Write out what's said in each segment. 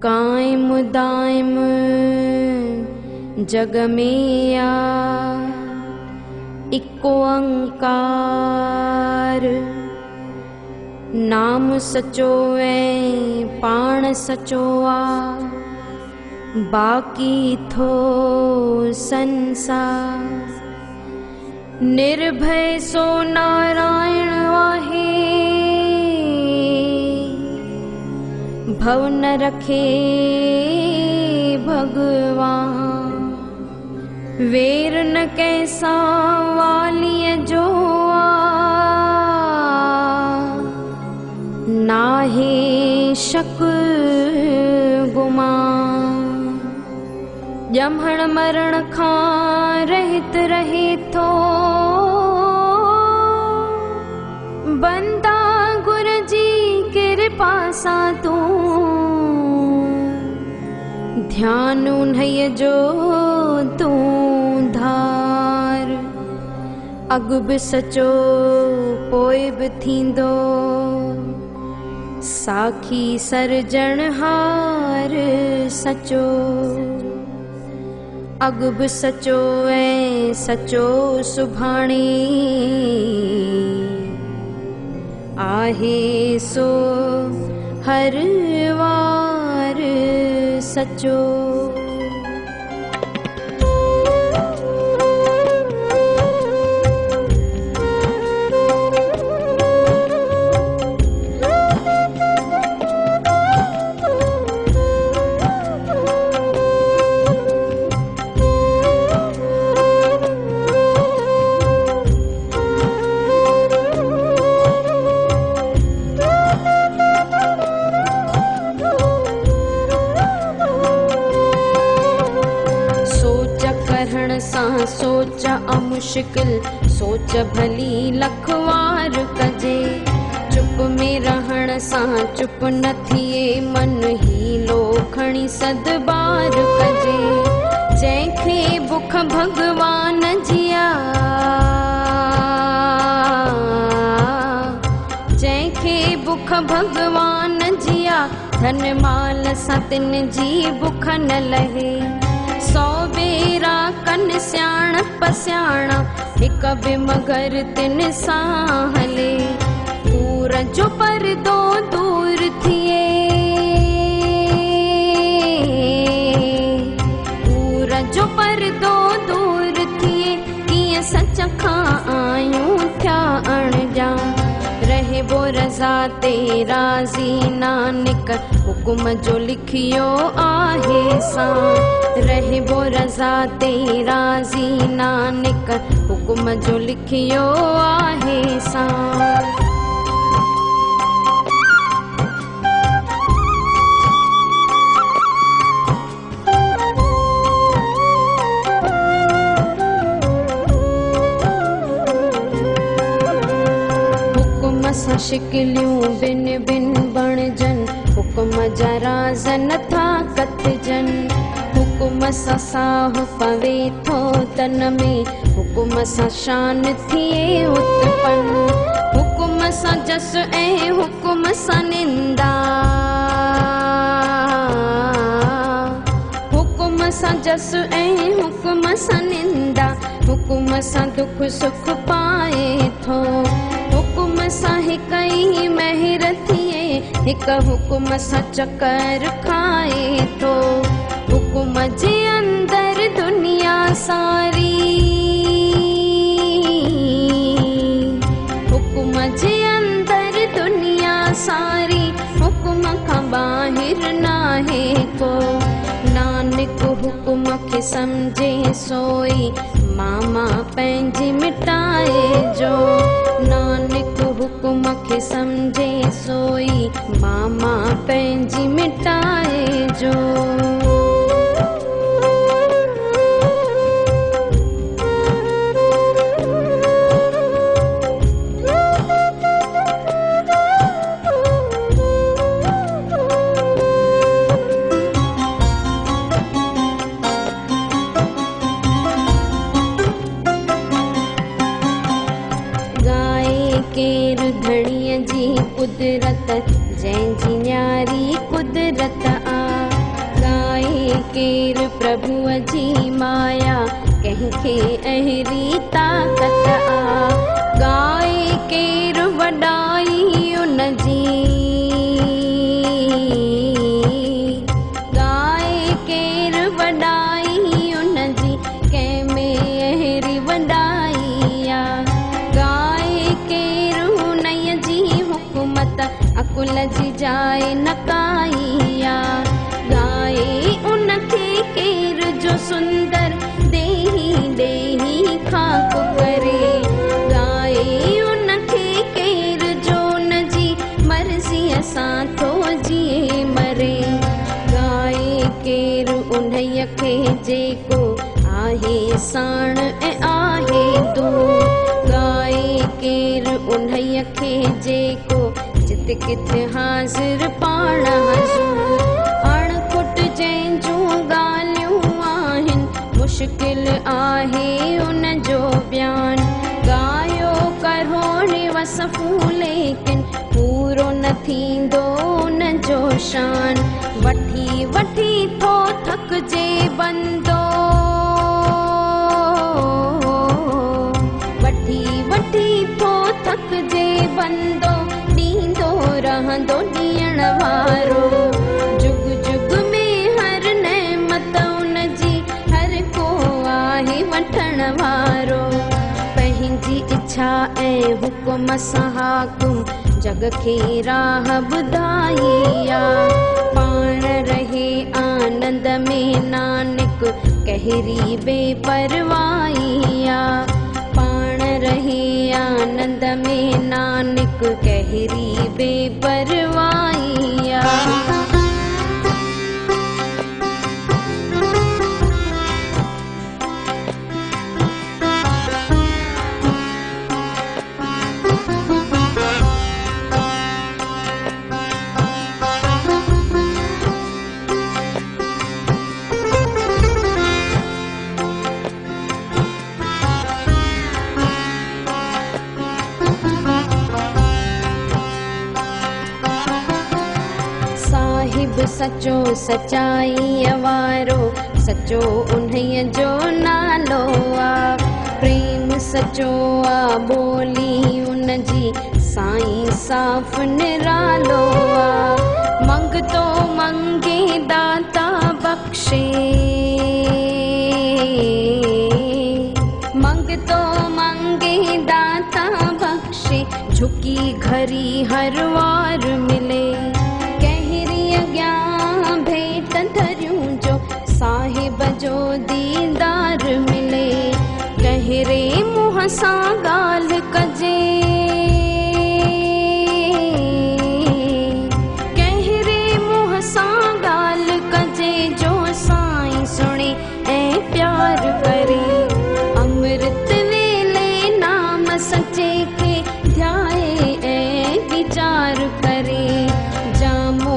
कायम दायम जग में आ इको अंकार। नाम सचो ऐं पाण सचो आ, बाक़ी थो संसार। निर्भय सो नारायण आहे, भव न रखे भगवान। वेर न कैसा वालिय जो आ, नाहे शक गुमान। जमण मरण खां रहित रहे थो, बंदा गुर जी कृपा सां तू। ध्यान उन्हईअ जो तू धार, अॻु बि सचो पोइ बि थींदो। साखी सरजणहार सचो, अॻु बि सचो ऐं सचो सुभाणे। आहे सो हर वार सचो। सोच अमुश्किल सोच भली लखवार कजे। चुप में रहण सां चुप न थिए, मन हीलो खणी सदबार कजे। जंहिंखे बुख भगवान जिया, जंहिंखे बुख भगवान जिया। धन माल सां तिन जी बुख न लहे, सौ बेरा कन सियाणप सियाणा। हिक बि मगर तिन सां हले, पूर जो परदो दूर थिए। पूर जो परदो दूर थिए, कीअं सच खां आयूं थिया अणजा। रहे बो रज़ा ते राज़ी नानक, हुकुम जो लिखियो आहे सां। रहे बो रज़ा ते राज़ी नानक, हुकुम जो लिखियो आहे सां। शिकलियूं बिन बिन बणजन, हुकुम जा राज़ नथा कतजन। हुकुम सां साह पवे थो तन में, हुकुम सां शान थिए उत्पन्न। हुकुम सां जस ऐं हुकुम सां निंदा, हुकुम सां जस ऐं हुकुम सां निंदा। हुकुम सां दुख सुख पाए थो, हुकुम सां हिक ई महर थिए। हिक हुकुम सां चकर खाए थो, हुकुम जे अंदर दुनिया सारी। हुकुम जे अंदर दुनिया सारी, हुकुम खां ॿाहिर नाहे को। नानक हुकुम खे सम्झे सोई, मामा पंहिंजी मिटाए जो। नानक हुकुम खे सम्झे सोई, मामा पंहिंजी मिटाए जो। केर धणीअ जी कुदरत, जंहिंजी न्यारी कुदरत आ। केर प्रभुअ जी माया, कंहिंखे अहिड़ी ताक़त आ। गाए केर वॾाई उन जी, गाए केर वॾाई उन जी, कंहिंमें अहिड़ी वॾाई आ। गाए केर उन्हीअ जी हुकूमत, अकुल जी जाइ न काई आ। गाए उनखे केर जो सुंदर, देही देही खाक करे। गाए उनखे केर जो उन जी मर्ज़ीअ सां थो जिए मरे। गाए केर उन्हीअ खे जेको आहे साण ऐं आहे दूर। गाए केर उन्हीअ खे जेको जित किथ हाज़िर पाण हज़ूर। अणखुट जंहिंजूं ॻाल्हियूं आहिनि, मुश्किल आहे उन जो बयान। गायो करोड़े वसफ़ूं लेकिन पूरो न थींदो उन जो शान। वठी वठी थो थकिजे बंदो, वठी वठी थो थकिजे बंदो, ॾींदो रहंदो ॾियण वारो। जुग जुग में हर नेमत उन जी, हर को आहे वठण वारो। पंहिंजी इच्छा ऐं हुकुम सां हाकुम, जग खे राह ॿुधाई आ। पाण रहे आनंद में नानक, कहिड़ी बेपरवाही आ। पाण रहे आनंद में नानक, कहिड़ी बेपरवाही आ। साहिब सचो सचाईअ वारो, सचो उन्हीअ जो नालो आ। प्रेम सचो आ ॿोली उन जी, साईं साफ़ निरालो आ। मंगतो मंगे दाता बख़्शे, मंगतो मंगे दाता बख़्शे। झुकी घरी हर वार मिले, अॻियां भेट धरियूं जो साहिब जो दीदार मिले। कहिड़े मुंहं सां ॻाल्हि कजे, कहिड़े मुंहं सां ॻाल्हि कजे, जो साईं सुणे ऐं प्यार करे। अमृत वेले नाम सचे खे ध्याए ऐं वीचार करे। जामो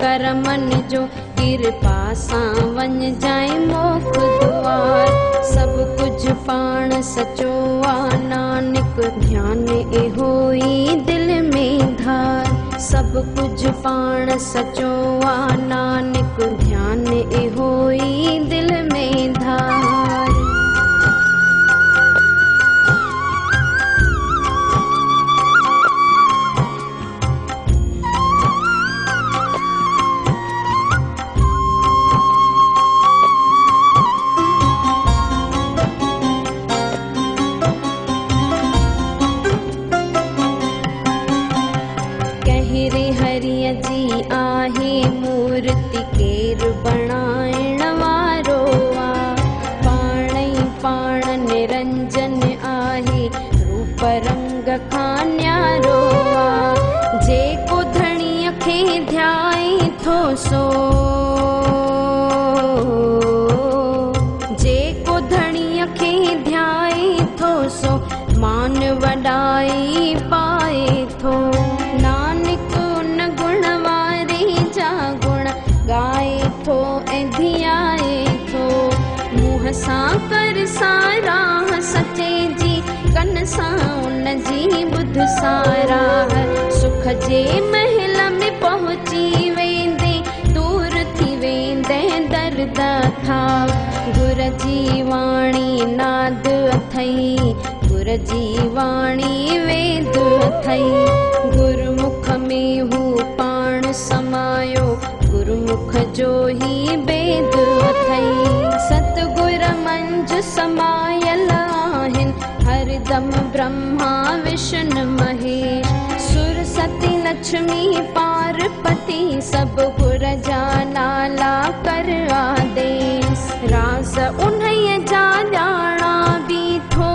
करमन जो कृपा सां वञ जाए मोख द्वार। सभु कुझु पाण सचो आ नानक, ध्यानु इहो ई दिलि में धार। सभु कुझु पाण सचो आ नानक, ध्यानु इहो ई दिलि में धार। हरिय जी आहे मूर्ति, केर बणाइण वारो आ। पाण ई पाण निरंजन आहे, रूप रंग खां न्यारो आ। जेको धणीअ खे ध्याए थो सो, जेको धणीअ खे ध्याए थो सो, मान वॾाई पाए थो। नानक उन गुण वारे जा गुण गाए थो ऐं धियाए थो। मुंहं सां कर साराह सचे जी, कन सां उन जी ॿुध साराह। सुख जे महल में पहुची वेंदे, दूर थी वेंदे जी वाणी नाद अथई, गुर जी वाणी वेद अथई। गुरुमुख में हू पाण समायो, गुरुमुख जो ही वेद अथई। सतगुर मंझ समायल आहिन, हरदम ब्रह्मा विष्णु महेश। सुर सती लक्ष्मी पार्वती, सब गुर जा नाला कर आदेश। रास उन्हई जा ॼाणा बीठो,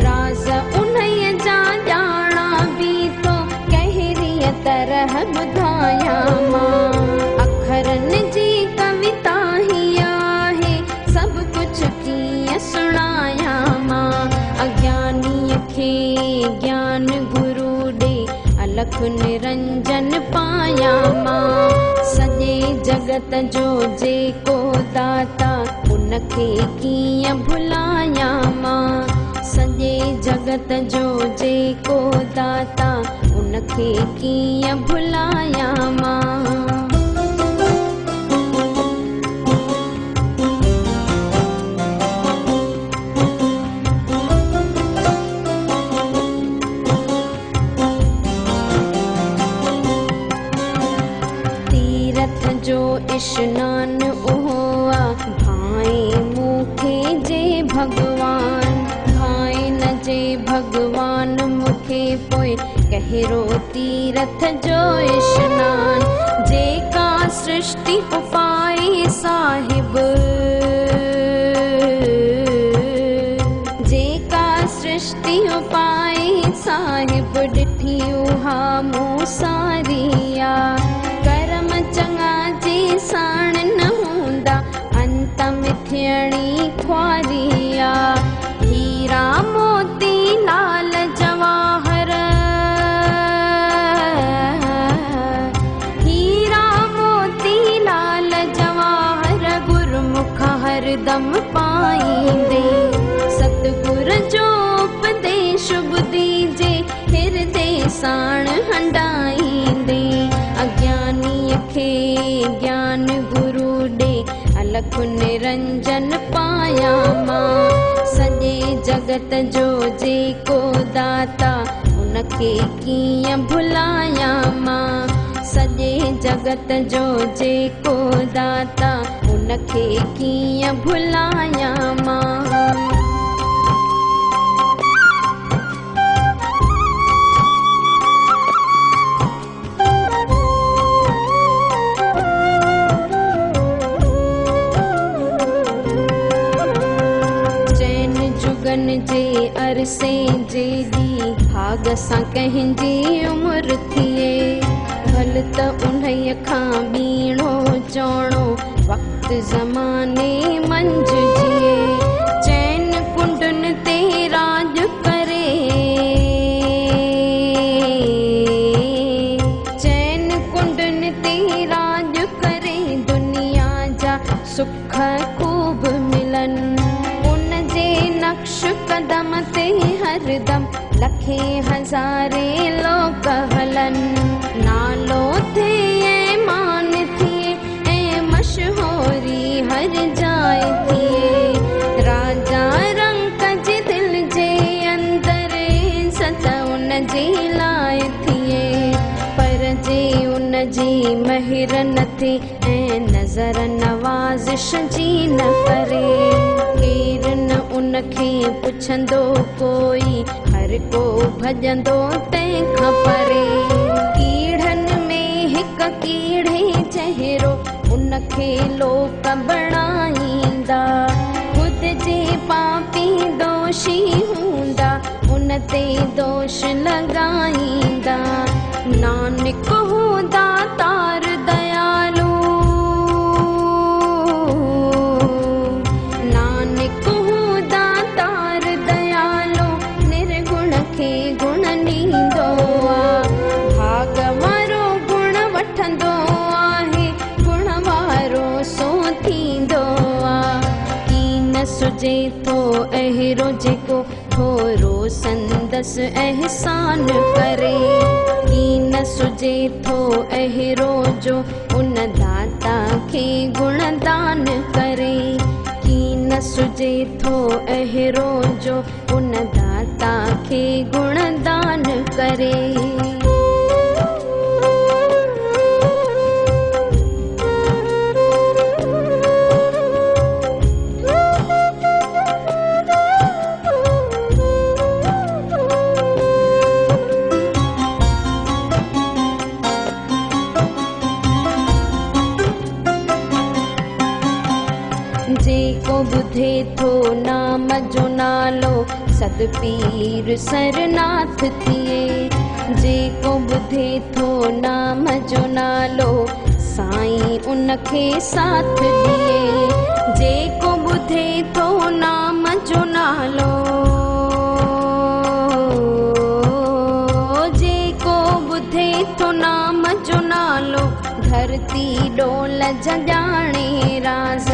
रास उन्हई जा ॼाणा बीठो, कहिड़ीअ तरह ॿुधायां मां। अखरनि जी कविता ही आहे, सब कुछ कीअं सुणायां मां। अज्ञानीअ खे ज्ञान गुरु ॾे, अलख निरंजन पायां मां। सॼे जगत जो जेको दाता, उनखे कीअं भुलायां मां। सॼे जगत जो जेको दाता, उनखे कीअं भुलायां मां। जो इश्नान उहोआ, भाए मूंखे जे भगवान। भाए न जे भगवान मूंखे पोइ, कहिड़ो तीरथ जो इश्नान। जेका सृष्टि उपाए साहिब, जेका सृष्टि उपाए साहिब, ॾिठी उहा मूं सारिया। करम चङा जे साण न हूंदा, अंत में थियणी ख्वारिया। हीरा मोती लाल जवाहर, हीरा मोती लाल जवाहर, गुरुमुख हरदम पाईंदे। सतगुर जो उपदेश ॿुधी जे, हृदय साण हंडाईंदे। अज्ञानीअ खे ज्ञान गुरु ॾे, अलख निरंजन पायां मां। सॼे जगत जो जेको दाता, उनखे कीअं भुलायां मां। सॼे जगत जो जेको दाता, उनखे कीअं भुलायां मां। जे अरसे जे दी, भाग सां कंहिंजी उम्र थिए। भल त उन्हईअ खां ॿीणो चवणो, वक़्त ज़माने मंझ जिए। चैन कुंडन ते राज करे, चैन कुंडन ते राज करे। दुनिया जा सुख खूब मिलन, नक्श कदम ते हरदम, लखे हज़ारे लोक हलन। नालो थिए मान थिए, ऐं मशहूरी हर जाइ थिए। राजा रंग जे दिल जे अंदर, सत उन जे लाइ थिए। पर जे उन जी महिर न थिए, ऐं नज़र नवाज़िश जी न करे। केर न उनखे पुछंदो कोई, हर को भॼंदो तंहिंखां परे। कीड़नि में हिकु कीड़े चहिरो, उनखे लोक बणाईंदा। ख़ुदि जे पापी दोषी हूंदा, उन ते दोष लॻाईंदा। नानक हूंदा तार दयालू, नानक हूंदा तार दयालू, निर्गुण खे गुण ॾींदो आ। भाग वारो गुण वठंदो आहे, गुण वारो सो थींदो आ। की न सुजे थो अहिड़ो जेको थोरो संदसि एहसान करे। की न न सुजे थो अहिड़ो जो उन दाता खे गुणदान करे। की न सुजे थो अहिड़ो जो उन दाता खे गुणदान करे। जेको ॿुधे थो नाम जो नालो सतपीर सरनाथ थिए। जेको ॿुधे थो नाम जो नालो साईं उनखे साथ ॾिए। जेको ॿुधे थो नाम जो नालो, जेको ॿुधे थो नाम जो नालो धरती डोल ॼाणे राज़।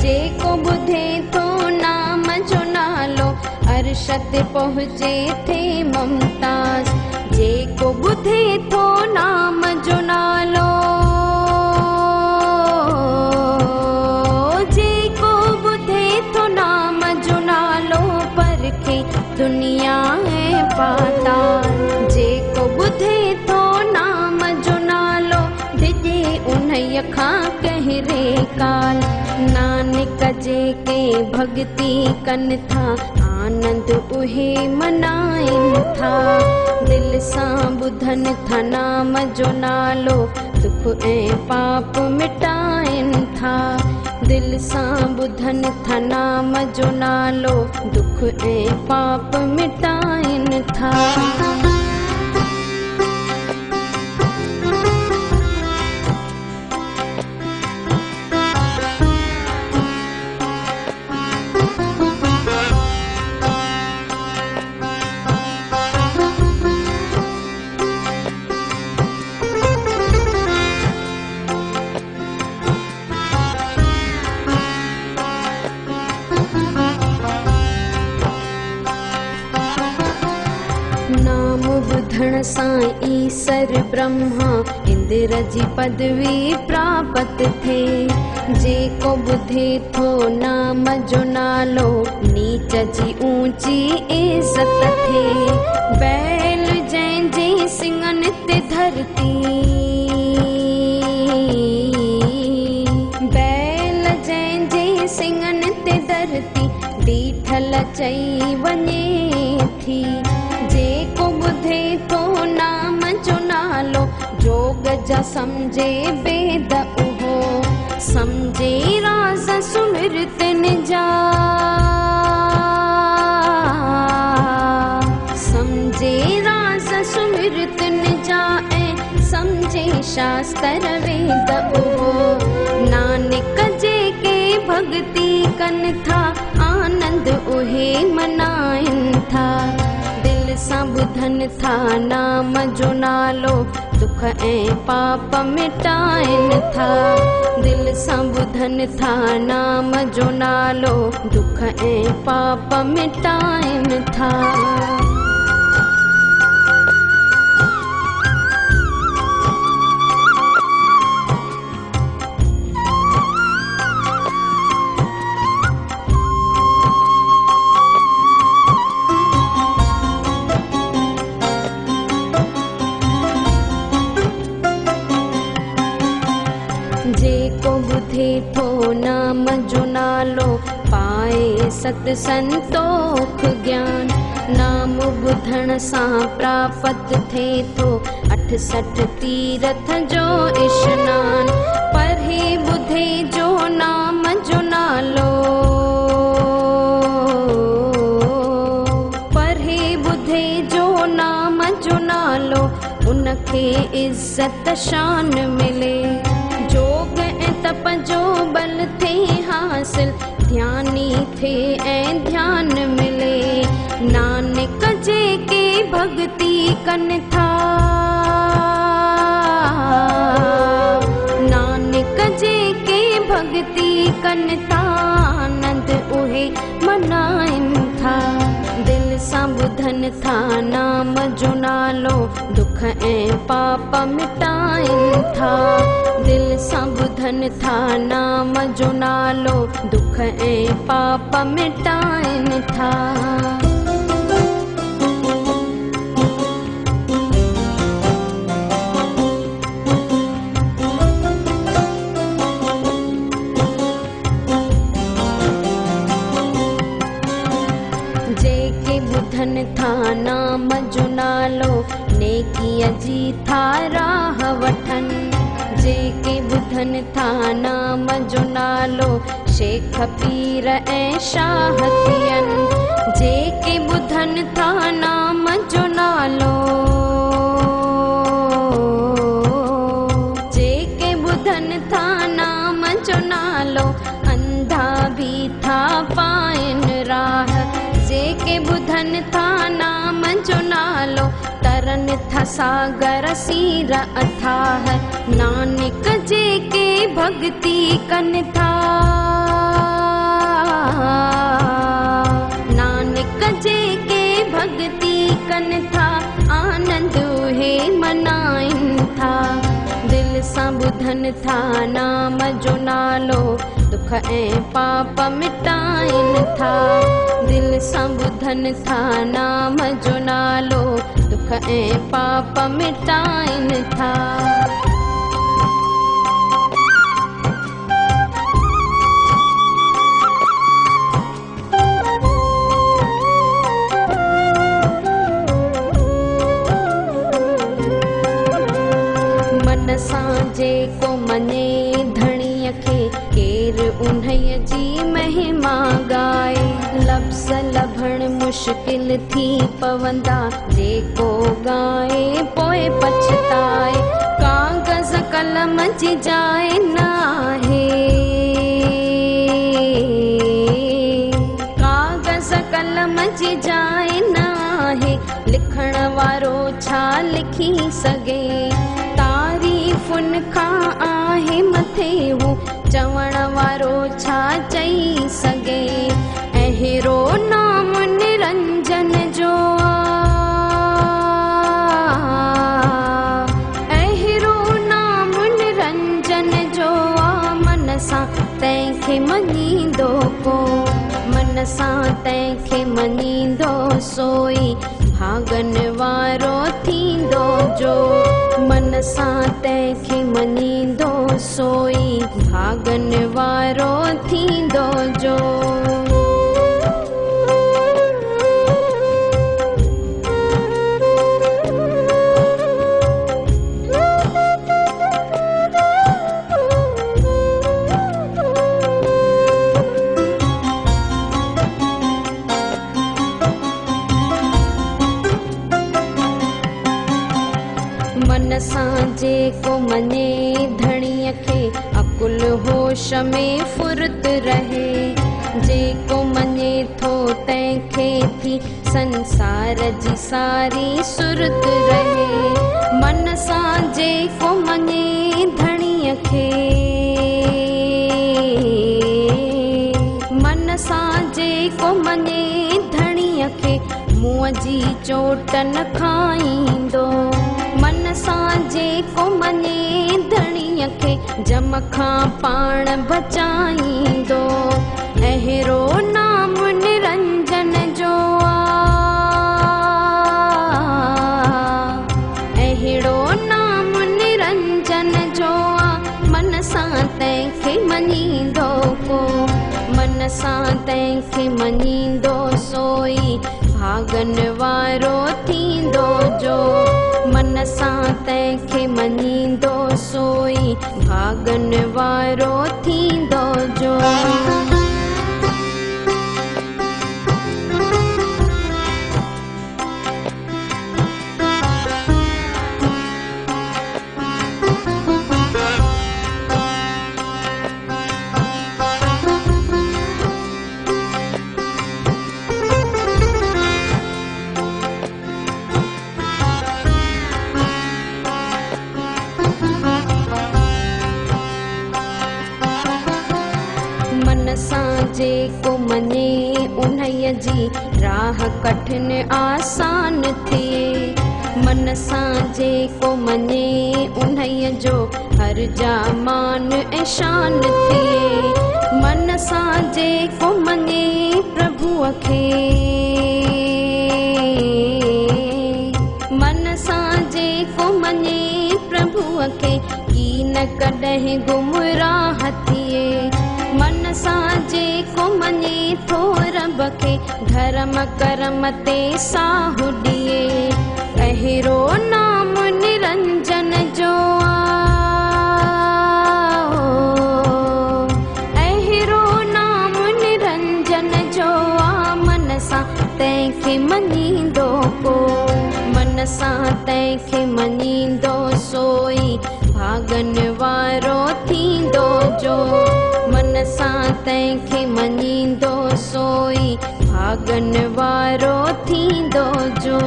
जेको ॿुधे थो नाम जो नालो अर्श ते पहुचे थे मुमताज़। जेको ॿुधे थो नाम जो नालो, जेको ॿुधे थो नाम जो नालो परखे दुनिया ऐं पाताल। जेको ॿुधे थो नाम जो नालो डिॼे उन्हीअ खां कहरे काल। नानक जेके भक्ति कनि था आनंद उहे मनाइनि था। दिल सां ॿुधनि था नाम जो नालो दुख ऐं पाप मिटाइनि था। दिल सां ॿुधनि था नाम जो नालो दुख ऐं पाप मिटाइनि था। नाम ॿुधण सां ईसर ब्रह्मा इंद्र जी पदवी प्राप्त थिए। जेको ॿुधे थो नाम जो नालो नीच जी ऊंची इज़त थिए। बैल जंहिंजे सिंगनि ते धरती, बैल जंहिंजे सिंगनि ते धरती बीठल चई वञे थी। जेको ॿुधे थो नाम जो नालो जोग जा सम्झे वेद उहो। सम्झे राज़ सुमिरतनि जा, सम्झे राज़ सुमिरतनि जा ऐं सम्झे शास्त्र वेद उहो। नानक जेके भक्ति कनि था आनंद उहे मनाइनि था। दिल सां ॿुधनि था नाम जो नालो दुख ऐं पाप मिटाइनि था। दिल सां ॿुधनि था नाम जो नालो दुख ऐं पाप मिटाइनि था। जेको ॿुधे थो नाम जो नालो पाए सत संतोख ज्ञान। नाम ॿुधण सां प्राप्त थिए थो 68 तीरथ जो इश्नान। पढ़े ॿुधे जो नाम जो नालो, पढ़े ॿुधे जो नाम जो नालो उनखे इज़त शान मिले। जोग ऐं तप जो बल थे हासिल, ध्यानी थे ऐं ध्यान मिले। नानक जेके भक्ति कनि था, नानक जेके भक्ति कनि था आनंद उहे मनाइनि था। दिल सां ॿुधनि था नाम जो नालो दुख दुख ऐं पाप मिटाइनि था। दिल सां ॿुधनि था नाम जो नालो, दुख ऐं पाप मिटाइनि था। जेके ॿुधनि था नाम जो नालो, नेकीअ जी था राह वठनि। जेके ॿुधनि था नाम जो नालो, शेख पीर ऐं शाह थियनि। जेके ॿुधनि था नाम जो नालो, जेके ॿुधनि था नाम जो नालो, अंधा भी था पाइनि राह। जेके ॿुधनि था नाम जो नालो, तरनि था सागर सीर अथाह। नानक जेके भक्ति कनि था, नानक जेके भक्ति कनि था, आनंद उहे मनाइनि था। दिल सां ॿुधनि था नाम जो नालो, दुख ऐं पाप मिटाइनि था। दिल सां ॿुधनि था नाम जो नालो, दुख ऐं पाप मिटाइनि था। मन सां जेको मञे धणीअ खे, केरु उन्हीअ जी महिमा ॻाए। लफ़्ज़ लभण मुश्किल थी पवंदा, जेको ॻाए पोइ पछताए। कागज़ कलम जी जाइ न आहे, कागज़ कलम जी जाइ न आहे। लिखण वारो छा लिखी सघे, तारीफ़ुनि खां आहे मथे हू, चवण वारो छा चई सघे। अहिड़ो नाम निरंजन जो अहिड़ो नाम निरंजन जो मन सां तंहिंखे मञींदो को। मन सां तंहिंखे मञींदो सोई, भागन वारो थींदो जो। मन सां तंहिंखे मञींदो सोई, भागन वारो थींदो जो। मन सां जेको मञे धणीअ खे, अकुल होश में फुर्त रहे। जेको मञे थो तंहिंखे थी संसार जी सारी सुरत रहे। मन सां जेको मञे धणीअ खे, मन सां जेको मञे धणीअ खे, मुंहं जी चोट न खाईंदो। मन सां जेको मञे धणीअ खे, जम खां पाण बचाईंदो। अहिड़ो नाम निरंजन जो अहिड़ो नाम निरंजन जो मन सां तंहिंखे मञींदो को। मन सां तंहिंखे मञींदो सोई, भागन वारो थींदो जो। मन सां तंहिंखे मञींदो सोई, भागन वारो थींदो जो। मन सां जेको मञे उन्हीअ जी राह कठिन आसान थिए। मन सां जेको मञे उन्हीअ जो हर जा मान ऐं शान थिए। मन सां जेको मञे प्रभुअ खे, मन सां जेको मञे प्रभुअ खे की न कॾहिं गुमराह थिए। मन सां जेको मञे थो रब खे धर्म कर्म ते साहु ॾिए। अहिड़ो नाम निरंजन जो अहिड़ो नाम निरंजन जो मन सां तंहिंखे मञींदो को। मन सां तंहिंखे मञींदो सोई भागन वारो थींदो जो। मन सां तंहिंखे मञींदो सोई भागन वारो थींदो जो।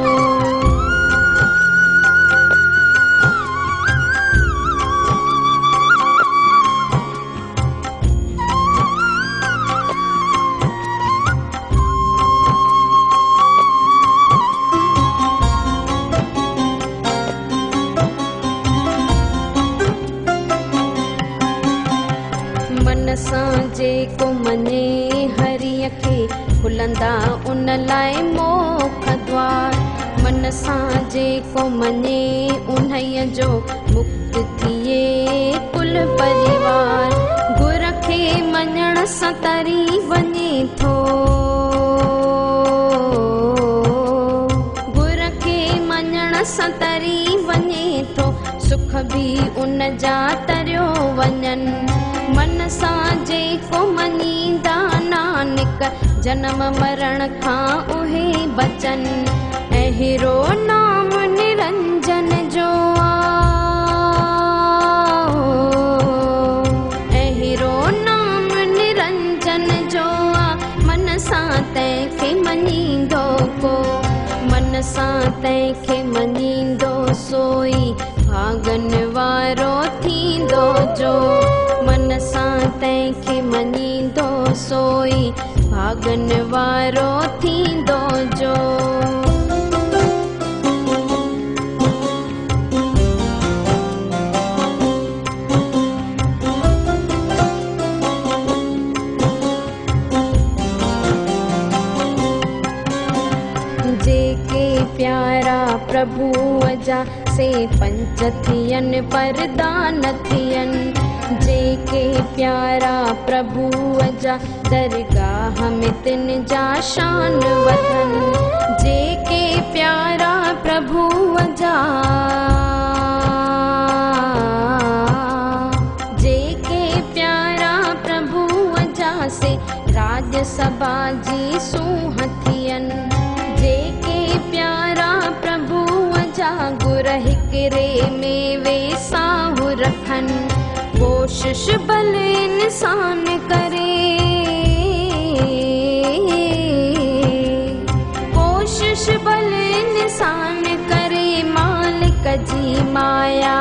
मन सां जेको मञे हरीअ खे खुलंदा उन लाइ मोख द्वार। मन सां जेको मञे उन्हीअ जो मुक्त थिए कुल परिवार। गुर खे मञण सां तरी वञे थो, गुर खे मञण सां तरी वञे थो सुख बि उन जा तरियो वञनि। मन सां जेको मञींदा नानक जन्म मरण खां उहे बचनि। अहिड़ो नाम निरंजन जो अहिड़ो नाम निरंजन जो मन सां तंहिंखे मञींदो को। मन सां तंहिंखे मञींदो सोई भागन वारो थींदो जो। मन सां तंहिंखे मञींदो सोई भागन वारो थींदो जो। जेके प्यारा प्रभुअ जा से पंच थियनि परदान थियनि। जेके प्यारा प्रभुअ जा दरगाह में तिन जा शान वधनि। जेके प्यारा प्रभुअ जा जेके प्यारा प्रभुअ जा से राज सभा जी सूंह थियनि। जेके प्यारा प्रभुअ जा गुर हिकिरे में वे साहु रखनि। कोशिश भले इंसान करे, कोशिश भले इंसान करे मालिक जी माया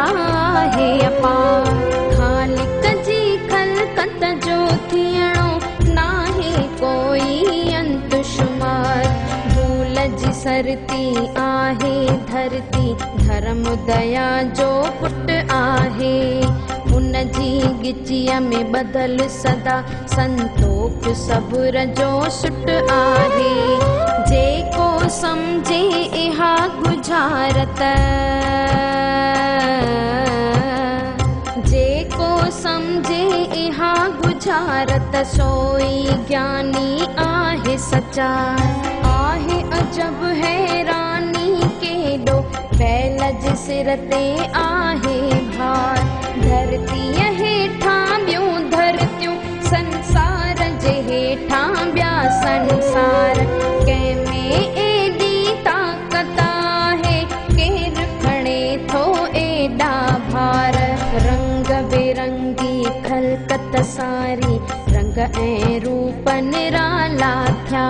है अपार। खालिक जी खलकत जो थियणो नाहे कोई अंत शुमार। धूल जी सरती आहे धरती धर्म दया जो पुट आहे। उन जी गिचीअ में बदल सदा संतोख सबुर जो सुट आहे। जेको सम्झे इहा गुजारत, जेको सम्झे इहा गुजारत सोई ज्ञानी आहे सचा। आहे अजब हैरानी केॾो बैलज सिर ते आहे भार। धरतीअ हेठां ॿियूं धरतियूं संसार जे हेठां ॿिया संसार। कंहिंमें एॾी ताक़त आहे केरु खणे थो एॾा भार। रंग बिरंगी खलकत सारी रंग ऐं रूप निराला थिया।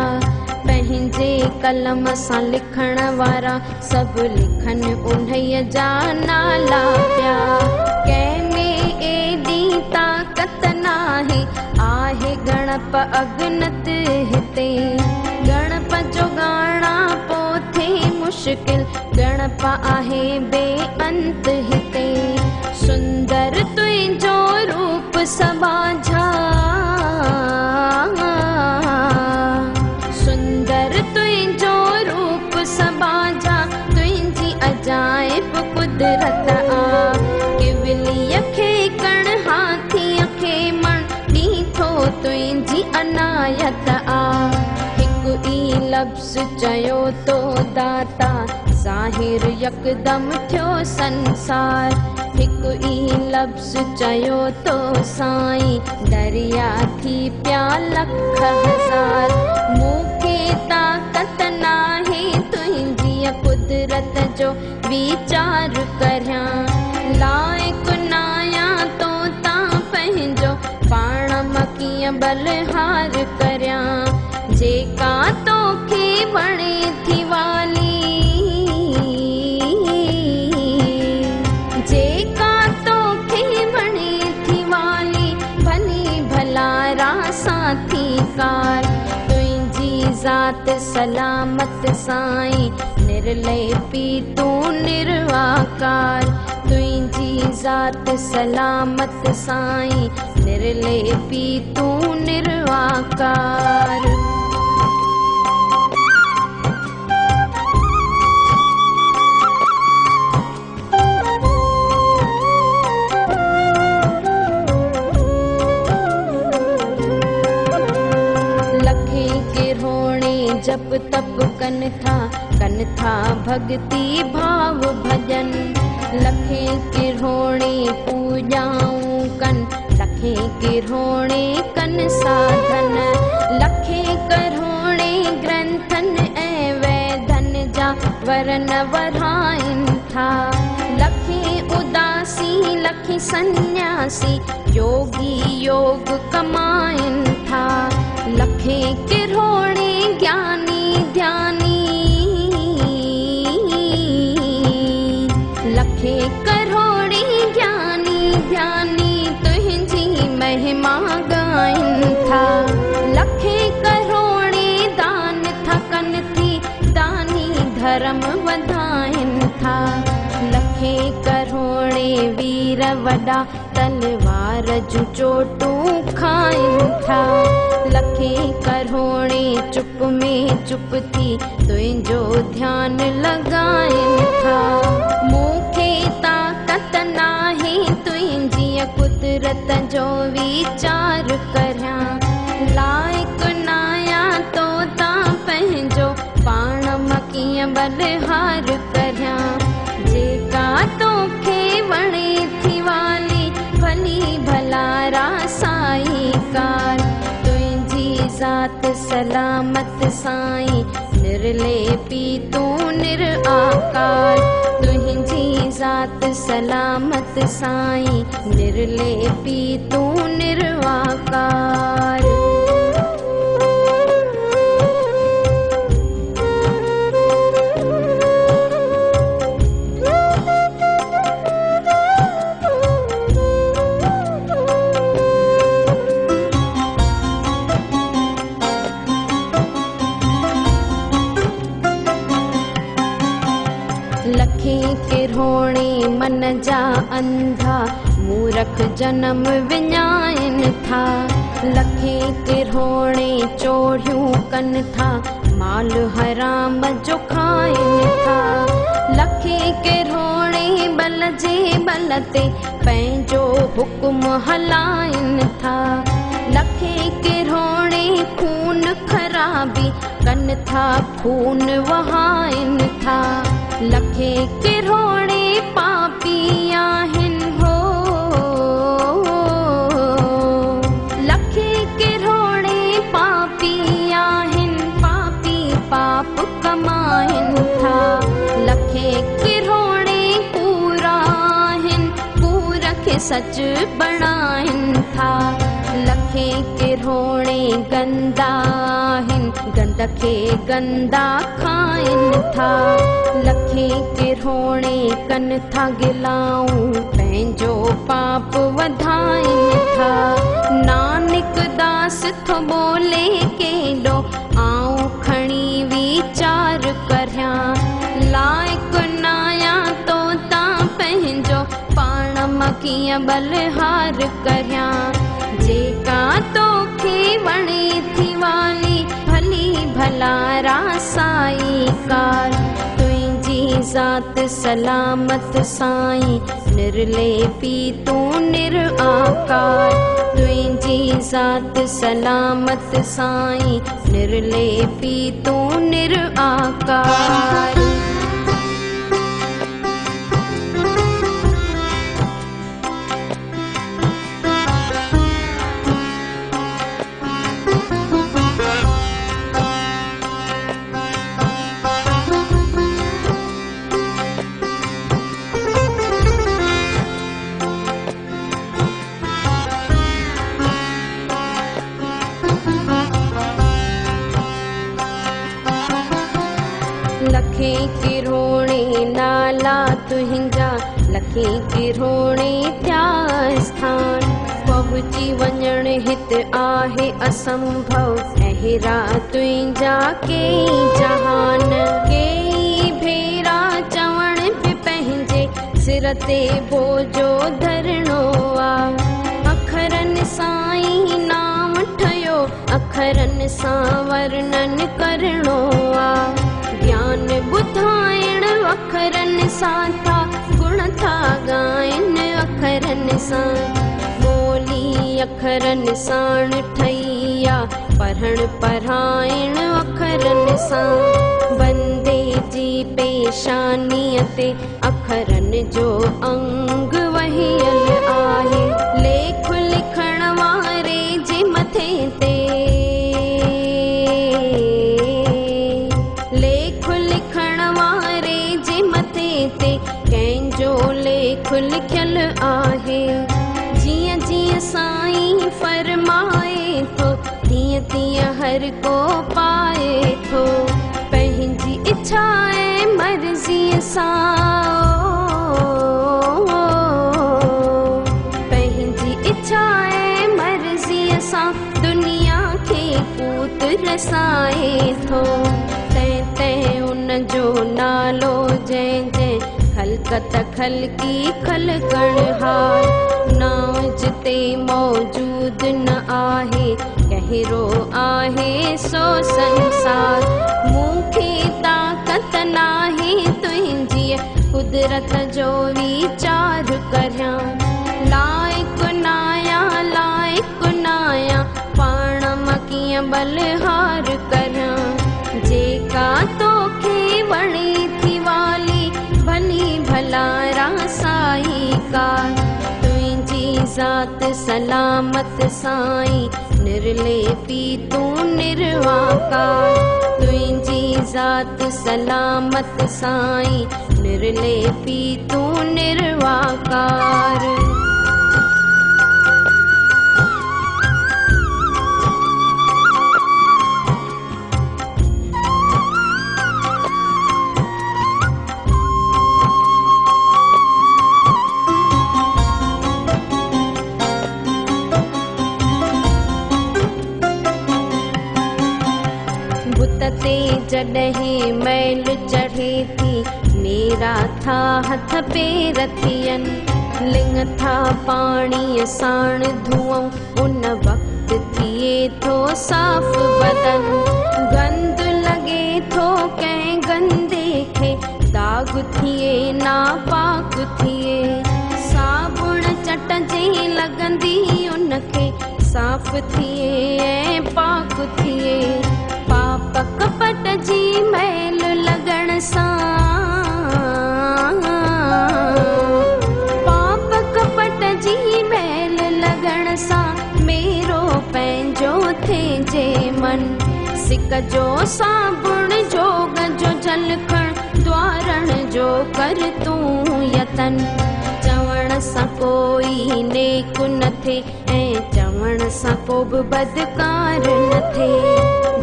पंहिंजे कलम सां लिखण वारा सभु लिखनि उन्हीअ जा नाला पिया। कंहिंमें एॾी ताक़त नाहे आहे गणप अगनत हिते। गणप जो गाणा पोइ थिए मुश्किल मुश्किल गणप आहे बेअंत हिते। सुंदर तुझो रूप सबाझा, सुंदर तुझो रूप सबाझा, तुझी अजाइब कुदरत आ। किवलीअ खे कण हाथीअ खे मण ॾीठो तुझी अनायत आ। हिकु ई लफ़्ज़ चयो तो दाता, ज़ाहिर यकदम थियो संसार। हिकु ई लफ़्ज़ चयो तो साईं, दरिया थी पिया लख हज़ार। मूंखे ताक़त नाहे तुंहिंजी कुदरत जो वीचार करियां, लाइक़ नायां तो तां पंहिंजो पाण मां कीअं बलिहार करियां। जेका तोखे वणे थी वाली, जेका तोखे वणे थी वाली, भली भला रासां थी कार। तुंहिंजी ज़ात सलामत साईं, निर्लेपी तूं निर्वाकार। तुंहिंजी ज़ात सलामत साईं, निर्लेपी तूं निर्वाकार। जप तप कन था भक्ति भाव भजन। लखे किरहोणे पूजाऊं कन, लखे किरहोणे कन साधन। लखे करोणे ग्रंथन ऐं वैधन जा वरन वराइनि था। लखे उदासी लखे सन्यासी, योगी योग कमाइनि था। लखे किरहोणे ज्ञानी ध्यानी, लखे करोड़े ज्ञानी ध्यानी, तुझी महिमा गाइनि था। लखे करोड़े दान था कन थी, दानी धर्म वधाइनि था। लखे करोड़े वीर वॾा, तलवार जूं चोटूं खाइनि था। लखे करोड़े चुप में चुप थी, तुंहिंजो ध्यान लॻाइनि था। मूंखे ताक़त नाहे तुंहिंजी कुदरत जो वीचार करियां, लाइक़ नायां तो तां पंहिंजो पाण मां कीअं बलिहार करियां। जेका तोखे वणे थी वाली, भली भला रासाई कार। तुंहिंजी ज़ात सलामत साईं, निर्लेपी तूं निराकार। तुंहिंजी ज़ात सलामत साईं, निर्लेपी तूं निर्वाकार। लखे किरहोणे मन जा अंधा, मूरख जन्म विञाइनि था। लखे किरहोणे चोरियूं कनि था, माल हराम जो खाइनि था। लखे किरहोणे बल जे बल ते पंहिंजो हुकुम हलाइनि था। लखे किरहोणे खून खराबी कनि था, खून वहाइनि था। लखे किरहोणे पापी आहिनि हो, लखे किरहोणे पापी आहिनि, पापी पाप कमाइनि था। लखे किरहोणे पूरा आहिनि, पूर खे सच बणाइनि था। लखे किरहोणे गंदा आहिनि, गंद खे गंदा खाइनि था। लखे किरहोणे कनि था गिलाऊं, पंहिंजो पाप वधाइनि था। नानक दास थो बोले केॾो, आऊं खणी वीचार करियां। कीअं बलिहार करियां। जेका तोखे वणे थी वाली भली भला रासाई कार। तुंहिंजी ज़ात सलामत साईं निर्लेपी तूं निराकार। तुंहिंजी ज़ात सलामत साईं निर्लेपी तूं निराकार। लखें किरोणे नाला तुंहिंजा, लखें किरोणे थिया स्थान। पहुची वञण हित आहे असंभव, अहिड़ा तुंहिंजा कई जहान। कई भेरा चवण बि पंहिंजे सिर ते बोझो धरणो आ। अखरनि साईं नाम ठहियो, अखरनि सां वर्णन करणो आ। ज्ञान ॿुधाइण अखरनि सां था, गुण था ॻाइनि अखरनि सां। ॿोली अखरनि साण ठही आ, पढ़ण पढ़ाइण अखरनि सां। बंदे जी पेशानीअ ते अखरनि जो अंग वहियल आहे। लेख लिखण वारे जे मथे ते, लेख लिखण वारे जे मथे ते कंहिंजो लेख लिखियल आहे। जीअं जीअं साईं फरमाए थो, तीअं तीअं हर को पाए थो। पंहिंजी इच्छा ऐं मर्ज़ीअ सां, पंहिंजी इच्छा ऐं मर्ज़ीअ सां दुनिया खे पूत रसाए थो। तैं उन जो नालो जंहिं जंहिं ख़ल्क़त ख़ल्क़ी ख़ल्क़ण हार। नाम जिते मौजूद न आहे, कहिड़ो आहे सो संसार। मूंखे ताक़त नाहे तुंहिंजी कुदरत जो वीचार करियां। लाइक़ु नायां, लाइक़ु नायां, पाण मां कीअं बलिहार करियां। जेका तोखे वणे थी वाली भली भला रासाई कार। तुंहिंजी ज़ात सलामत साईं निर्लेपी तूं निर्वाकार। तुंहिंजी ज़ात सलामत साईं निर्लेपी तूं निर्वाकार। ते जॾहिं मैल चढ़े थी, मेरा था हथ पेर थियनि। लिंग था पाणीअ साण धुओं, उन वक़्त थिए थो साफ़ बदन। गंद लॻे थो कंहिं गंदे खे, दाग थिए नापाक थिए। साबुण चटजे लॻंदी उनखे, साफ़ थिए ऐं पाक थिए। पाप कपट जी मैल लॻण सां, पाप कपट जी मैल लॻण सां मेरो पंहिंजो थिए मन। सिक जो साबुण जोग जो झलकण, द्वारण जो कर तूं यतन। चवण सां कोई नेक न थे, ऐं चवण सां को बि बदकार न थे।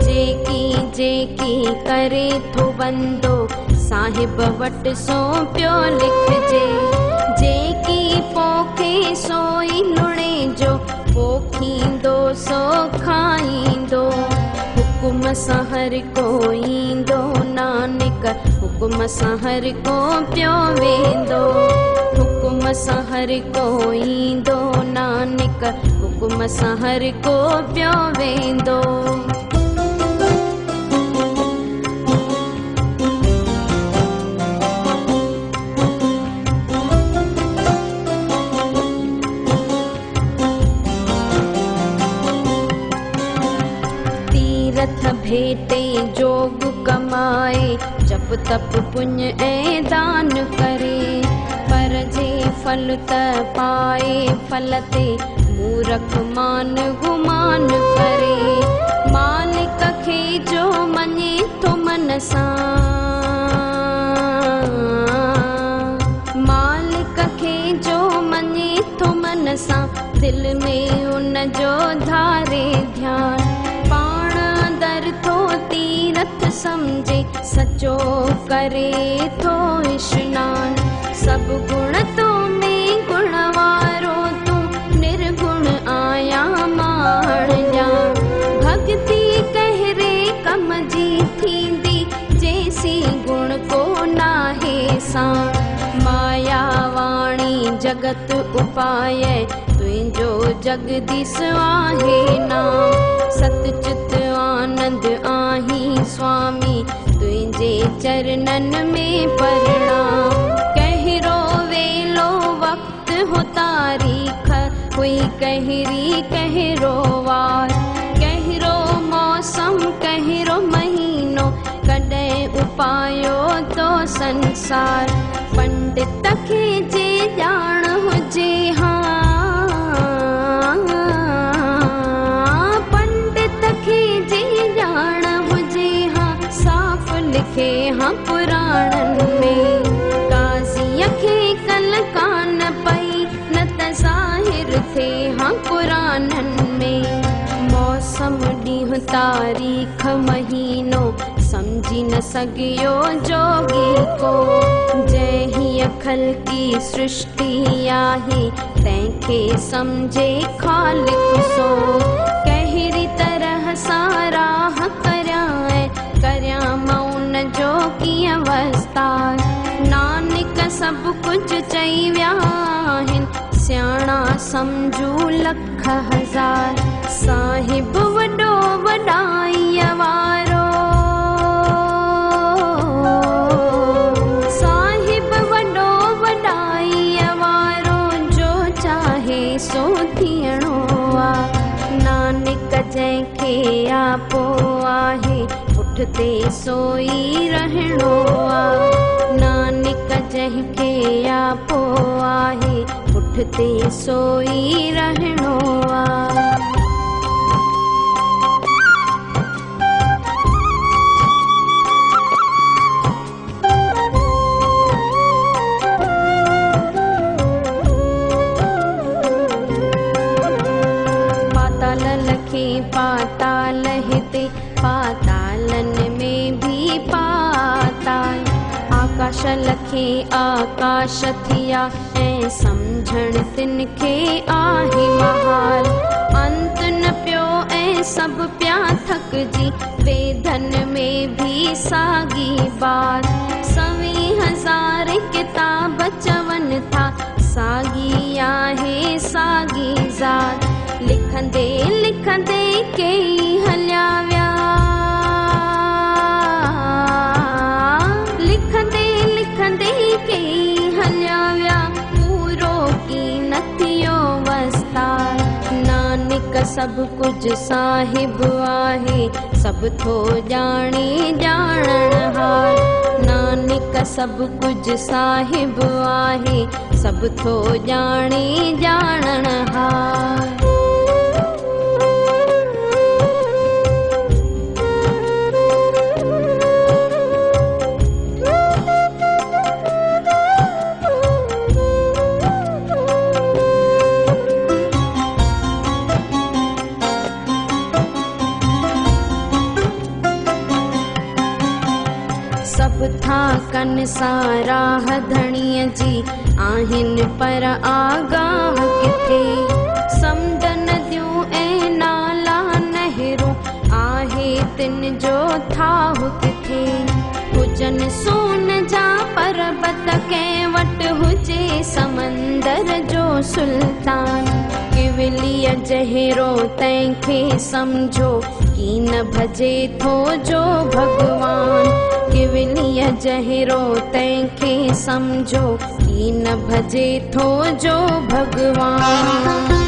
जेकी जेकी करे थो बंदो, साहिब वटि सो पियो लिखजे। जेकी पोखे सोई लुणे जो, पोखींदो सो खाईंदो। हुकुम सां हर को ईंदो नानक, हुकुम हुकुम सां हर को पियो वेंदो, हुकुम सां हर को ईंदो, नानक हुकुम सां हर को पियो वेंदो। तीरथ भेटे जोग कमाए, जप तप पुण्य ऐं दान करे, पर जे फल त पाए, फल ते मूरख मान गुमान करे। मालिक खे जो मञे तो मन सां, मालिक खे जो मञे तो मन सां, दिल में उन जो धारे ध्यान। तो तीरथ समझे, सचो करे तो स्नान। सब गुण तो में गुण वारो तू, निर्गुण आया माण जा। भक्ति कहरे कम जी थींदी, जैसी गुण को नाहे साण। माया वाणी जगत उपाय, तुझो जगदीश आहे नाम। सतचित आनंद आही स्वामी, तुझे चरणन में प्रणाम। कहरो वेलो वक्त हो तारीख, हुई कहरी कहरो वार। कहरो मौसम कहरो महीनो, कॾहिं उपायो तो संसार। पंडित खे जे ॼाण हुजे हाँ, लिखे हाँ पुराणन में। काज़ीअ खे कल कान पई, न त ज़ाहिर थे हाँ पुराणन में। मौसम ॾींहुं तारीख़ महीनो, समझी न सघियो जोगी को। जंहिं अखल की सृष्टि आहे, तंहिंखे समझे ख़ालिक सो। कहिड़ी तरह सां राह कर्यां मौन जो कीअं वस्तार। नानक सभु कुझु चई विया आहिनि, सियाणा सम्झू लख हज़ार। साहिब वॾो वॾाईअ वारो, साहिब वॾो वॾाईअ वारो, जो चाहे सो थियणो आहे। नानक जंहिंखे आपो आहे, पुठिते सोई रहणो आहे। नानक जंहिंखे आपो आहे, पुठिते सोई रहणो आहे। पाताल लखे पाताल हिते, पातालन में भी पाताल। आकाश लखे आकाश थिया, ऐं सम्झण तिन खे आहे महाल। अंत न पियो ऐं सभु पिया थकजी, वेदन में भी साॻी बात। 100,000 किताब चवनि था, साॻी आहे साॻी ज़ात। लिखंदे लिखंदे कई हलिया विया, लिखंदे लिखंदे कई हलिया विया। पूरो की न थियो वस्तार। नानक सभु कुझु साहिब आहे, सभु थो ॼाणे ॼाणण हार। नानक सभु कुझु साहिब आहे, सभु थो ॼाणे ॼाणण हार। सभु था कनि सां राह धणीअ जी, आहिनि पर आगाह किथे। समुंड नदियूं ऐं नाला नहरूं, आहे तिन जो थाह किथे। हुजन सोन जा पर्वत कंहिं वटि हुजे समंदर जो सुल्तान। किवलीअ जहिड़ो तंहिंखे सम्झो की न भजे थो जो भगवान। किवलीअ जहिड़ो तंहिंखे सम्झो की न भजे थो जो भगवान।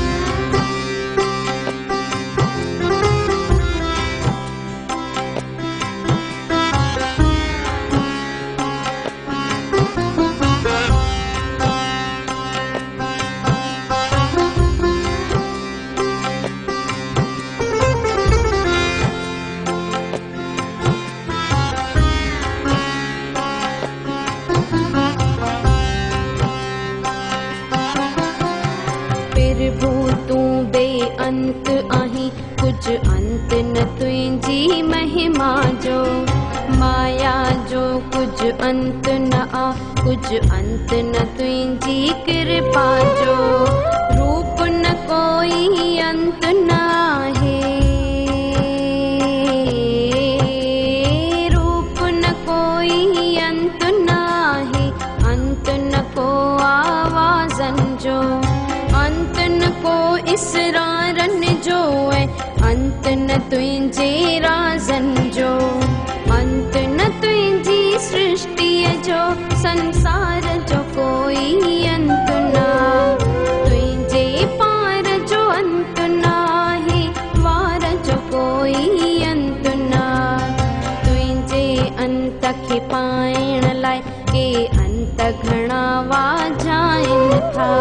अंत आहीं कुछ अंत न तुझी महिमा जो। माया जो कुछ अंत न आ कुछ अंत न तुझी कृपा जो। रूप न कोई अंत न आहे रूप न कोई अंत न आहे। अंत न को आवाज़न जो अंत न को इसरारन जो है। अंत न तुझे राज़न जो अंत न तुझी सृष्टि जो। संसार जो कोई अंत ना तुझे पार जो अंत ना है। वार जो कोई अंत ना तुझे अंत खे पाइण लाइ के अंत घणा वाजाइन था।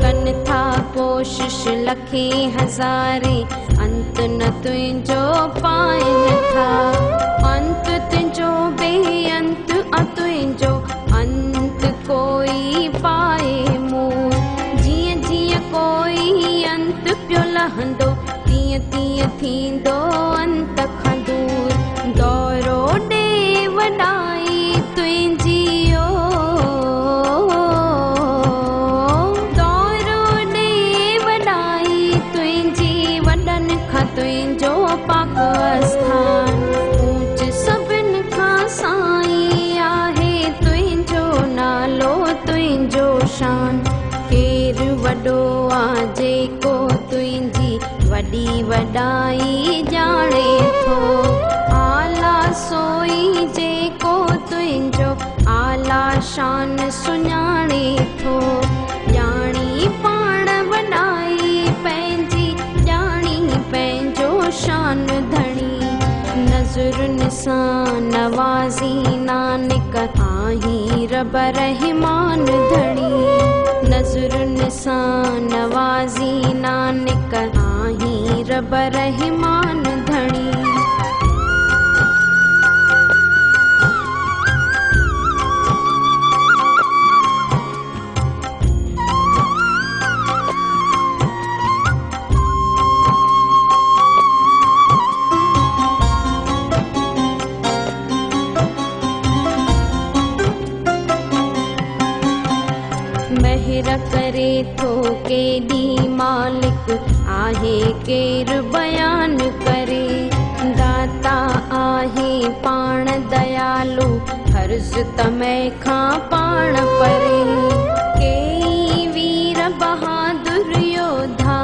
कन था कोशिश लखे हज़ारे अंत न तुझो पाइन था। अंत तुझो बेअंत तुझो अंत कोई पाए मूं। जीअं जीअं कोई अंत पियो लहंदो तीअं तीअं थींदो अंत खां दूर। दौरो ॾे वॾाई तुंहिंजी तुझो पाक स्थान। ऊंच सभिनि खां साईं आहे तुझो नालो तुझो शान। केरु वॾो आहे जेको तुंहिंजी वॾी वॾाई ॼाणे थो। आला सोई जेको तुझो आला शान सुञाणे थो। ॼाणी पाण वॾाई पंहिंजी ॼाणी पंहिंजो शान धणी। नज़रुनि सां नवाज़ी नानक आहीं रब रहमान धणी। नज़रुनि सां नवाज़ी नानक आहीं रब रहमान धणी। महिर करे थो केॾी मालिक आहे केरु बयान करे। दाता आहे पाण दयालु हर्ज़ तमय खां पाण परे। केई वीर बहादुर योधा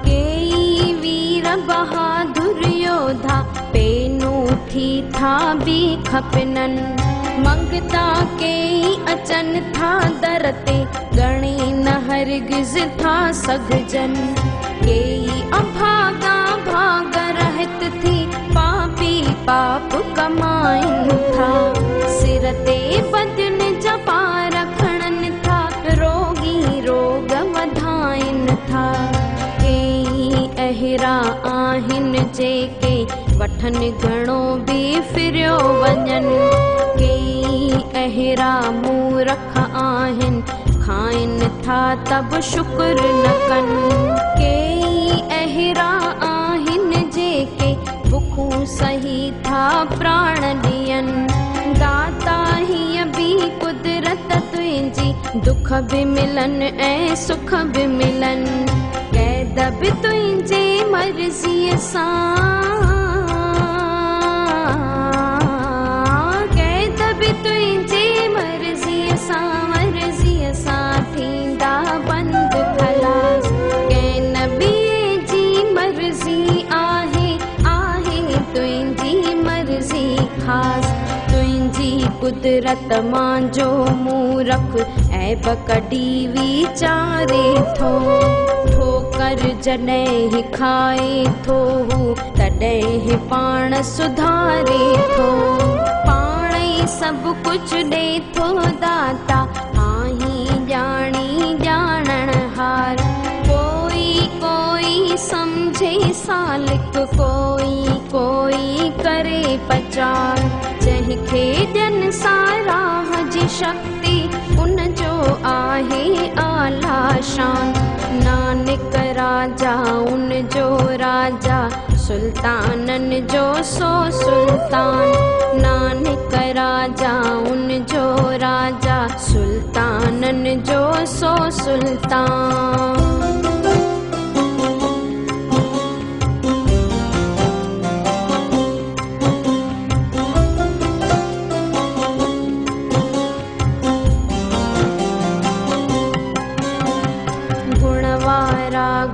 केई वीर बहादुर योधा पेनू थी था बि खपननि। मंगता केई अचन था दर ते गणी न हरगिज़ था सघजन। केई अभागा भाग रहत थी पापी पाप कमाइन था। सिर ते बदन जपा रखणनि था रोगी रोग वधाइन था। केई अहिड़ा आहिनि जेके वठनि घणो बि फिरियो वञनि। केई अहिड़ा मूर्ख आहिनि खाइनि था तब शुक्र न कनि। केई अहिड़ा आहिनि जेके बुखूं सही था प्राण ॾियनि। दाता हीअं बि कुदरत तुंहिंजी दुख बि मिलनि ऐं सुख बि मिलनि। कैद बि तुंहिंजे मर्ज़ीअ सां बि तुंहिंजे मर्ज़ीअ सां थींदा बंदि खलास। कंहिं नबीअ जी मर्ज़ी आहे तुंहिंजी मर्ज़ी ख़ासि। तुंहिंजी कुदरत मांजो मूं रख ऐब कढी वीचारे थो। ठोकर जॾहिं खाए थो तॾहिं पाण सुधारे थो। पाण ई सभु कुझु ॾे थो दाता आहीं ॼाणी ॼाणण हार। कोई सम्झे सालिक कोई करे पचार। जंहिंखे ॾियनि साराह जी शक्ति उन जो आहे आला शान। नानक राजा उन जो राजा सुल्ताननि जो सो सुल्तान। नानक राजा उन जो राजा सुल्ताननि जो सो सुल्तान।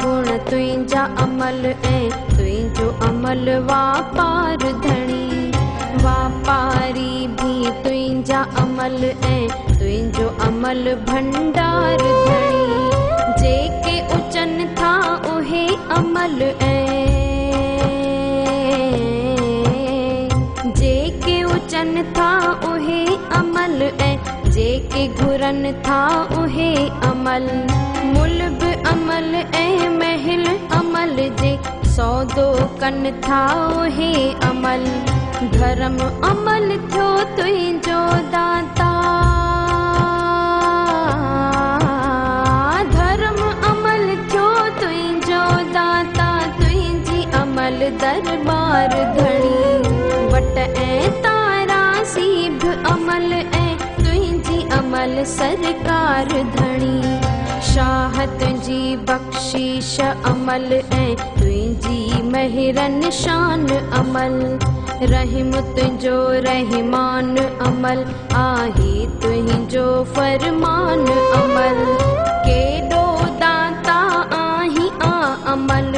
गुण तुंहिंजा अमल ऐं तुंहिंजो अमल वापार धणी। वापारी भी तुंहिंजा अमल ऐं तुंहिंजो अमल भंडार धणी। जेके उचनि था उहे अमल जेके उचनि था उहे अमल ऐं जेके घुरनि था उहे अमल। मुल बि अमल ऐं महल अमल जे सौदो कनि था उहे अमल। धर्म अमल थियो तुंहिंजो दाता धर्म अमल थियो तुंहिंजो दाता। तुंहिंजी अमल दरबार धणी। वट ऐं तारा सीब अमल ऐं तुंहिंजी अमल सरकार धणी। शाह तुंहिंजी बख़्शीश अमल ऐं तुंहिंजी महिरन शान अमल। रहीम तुंहिंजो रहमान अमल आहे तुंहिंजो फरमान अमल। केॾो दाता आहीं अमल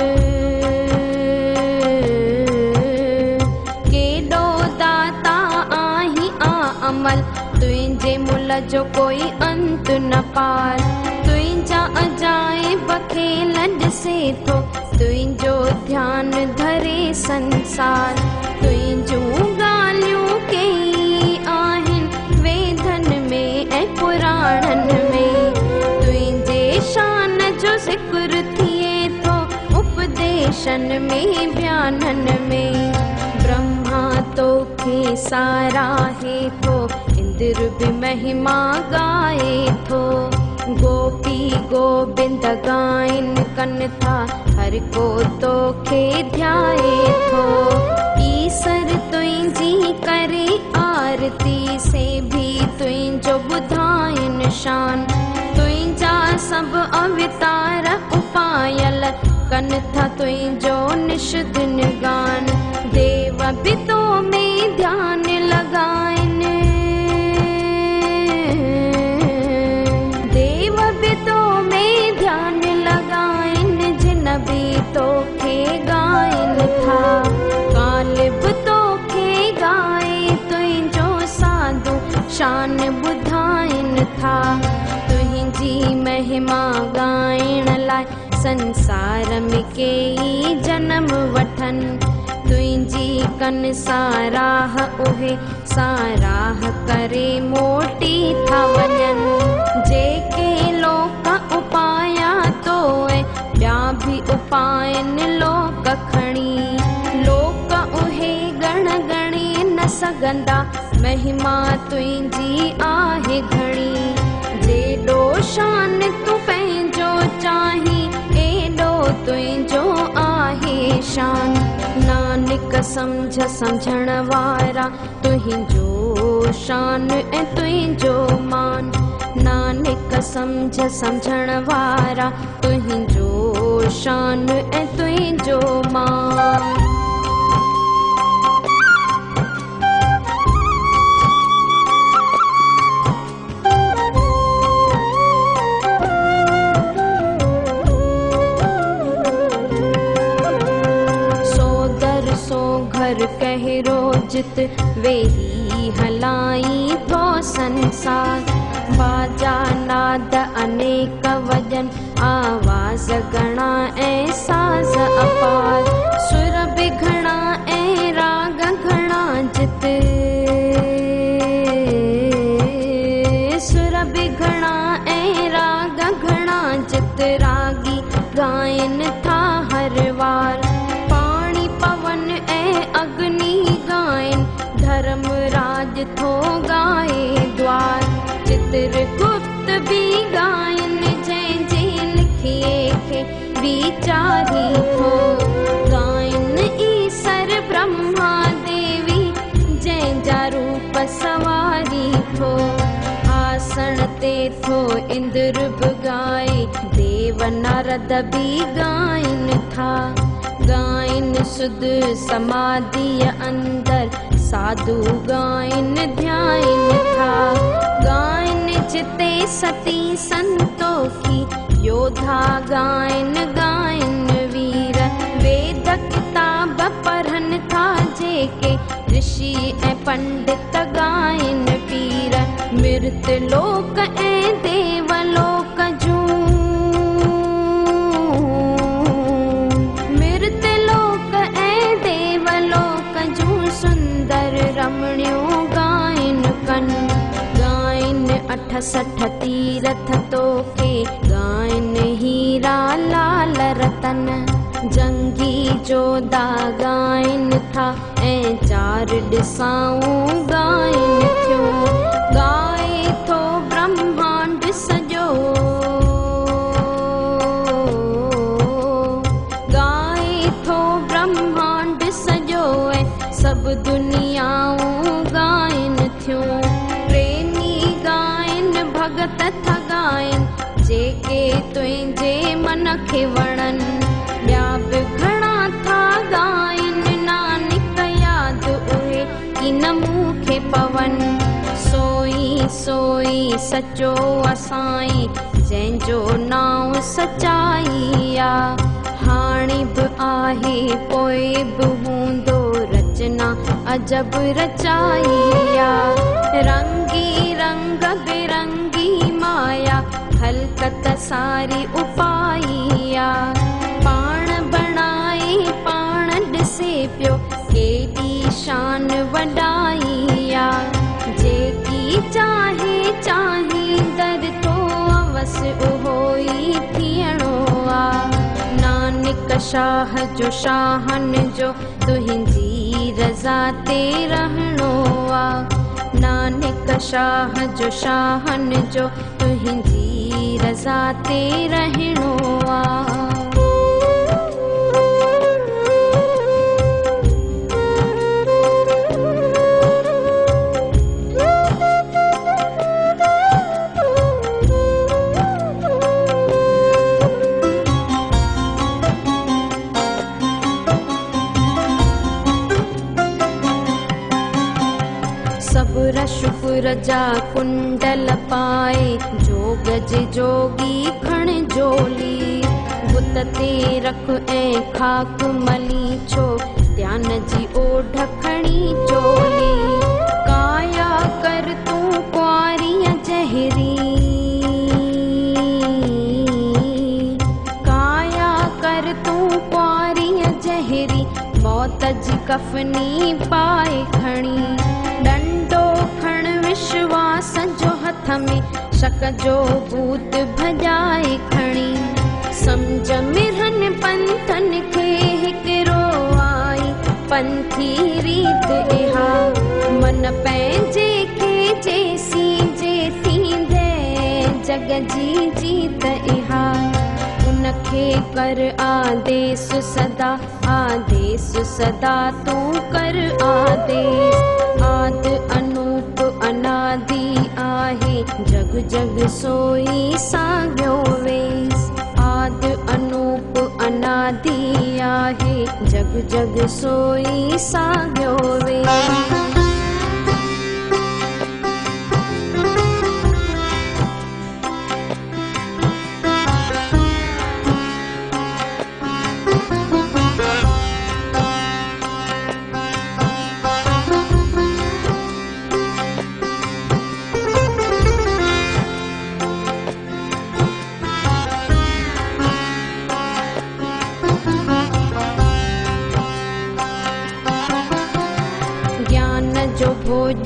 केॾो दाता आहीं अमल। तुंहिंजे मुल जो कोई अंत न पार। तुंहिंजा अजाइब खेल ॾिसे थो तुंहिंजो ध्यानु धरे संसार। तुंहिंजूं ॻाल्हियूं कई आहिनि वेदनि में ऐं पुराणनि में। तुंहिंजे शान जो ज़िक्र थिए थो उपदेशनि में बयाननि में। ब्रह्मा तोखे साराहे थो इंद्र बि महिमा ॻाए थो। गोपी गोबिंद गाइन कनि था हर को तोखे ध्याए थो। ईसर तुंहिंजी करे आरती से भी तुंहिंजो ॿुधाइनि शान। तुंहिंजा सभु अवतार उपायल कनि था तुंहिंजो निश दिन गान। देव बि तो में ध्यानु लॻाइनि देव बि तो में ध्यानु लॻाइनि। जिन बि तोखे ॻाइनि था काल बि तोखे ॻाए तुंहिंजो साधू शान ॿुधाइनि था। तुंहिंजी महिमा ॻाइण लाइ संसार में कई जनम वठनि। तुंहिंजी कनि साराह उहे साराह करे मोटी था वञनि। जेके लोक उपाया तो ॿिया बि उपायनि लोक खणी। लोक उहे ॻणी न सघंदा महिमा तुंहिंजी आहे घणी। जेॾो शान तूं पंहिंजो चाहीं एॾो तुंहिंजो आहे शान। नानक सम्झ सम्झण वारा तुंहिंजो शान ऐं तुंहिंजो मान। नानक सम्झ सम्झण वारा तुंहिंजो शान ऐं तुंहिंजो मान। जित वेही हलाई थो संसार। बाजा नाद अनेक वजन आवाज घणा ऐं साज़ अपार। सुर बि घणा ऐं राग घणा जित सुर बि घणा ऐं राग घणा जित रागी गायन था हर वार। पाणी पवन ऐं अग्नि गायन धर्म राज थो गाए द्वार। चित्रगुप्त भी गायन जंहिंजे लिखिए खे विचारी थो गायन। ईसर ब्रह्मा देवी जंहिंजा रूप सवारी थो। आसन ते थो इंद्र बि गाए देव नारद भी गायन था। गायन सुध समाधि अंदर साधु गायन ध्यान था। गायन जिते सती संतोखी योद्धा गायन गायन वीर। वेद किताब पढ़न था जेके ऋषि ऐं पंडित गायन पीर। मृत लोक ऐं देवलोक जूं मृत लोक ऐं देवलोक जूं सुंदर रमणियों गायन कन। गायन 68 तीरथ तोखे गायन हीरा लाल रतन। जंगी जोधा गायन था ऐं 4 दिशाऊं गायन थियूं। गाए थो ब्रह्मांड सॼो गाए थो ब्रह्मांड सॼो ऐं सभु दुनियाऊं गायन थियूं। प्रेमी गायन भगत था गायन जेके तुंहिंजे मन खे वणन। ॿिया बि घणा था गायन नानक यादि उहे की न मूंखे पवन। सोई सोई सचो असाई जंहिंजो नाम सचाई आ। हाणे बि आहे पोइ बि हूंदो रचना अजब रचाई आ। रंगी रंग बिरंगी माया खलकत सारी उपाई आ। पाण बणाए पाण ॾिसे पियो केॾी शान वॾाई आ। जेकी चाहे चाहींदड़ तो अवस उहो ई थियणो आ। नानक शाह जो शाहन जो तुंहिंजी रज़ा ते रहणो आ। नानक शाह जो शाहन जो तुंहिंजी रज़ा ते रहणो आ। सबुर शुक्र जा कुंडल पाए जोग जे जोगी खण जोली। बुत ते रख ऐं खाक मली छो ध्यान जी ओढ़ खणी चोली। काया कर तूं कुआरीअ जहरी काया कर तूं कुआरीअ जहरी। मौत जी कफनी पाए खणी डंडो खण विश्वास जो हथ में शक जो भूत भजाए खणी। समझ मिरहन पंथन खे हिकिड़ो आई पंथी रीत इहा। मन पंहिंजे खे जेसी जे थींदे जग जी जीत इहा। उनखे कर आदेश सदा तूं कर आदेश। आद अनूप अनादि आहे जग जग सोई साॻियो वेस। आद अनूप अनादि आहे जग जग सोई साॻियो वेस।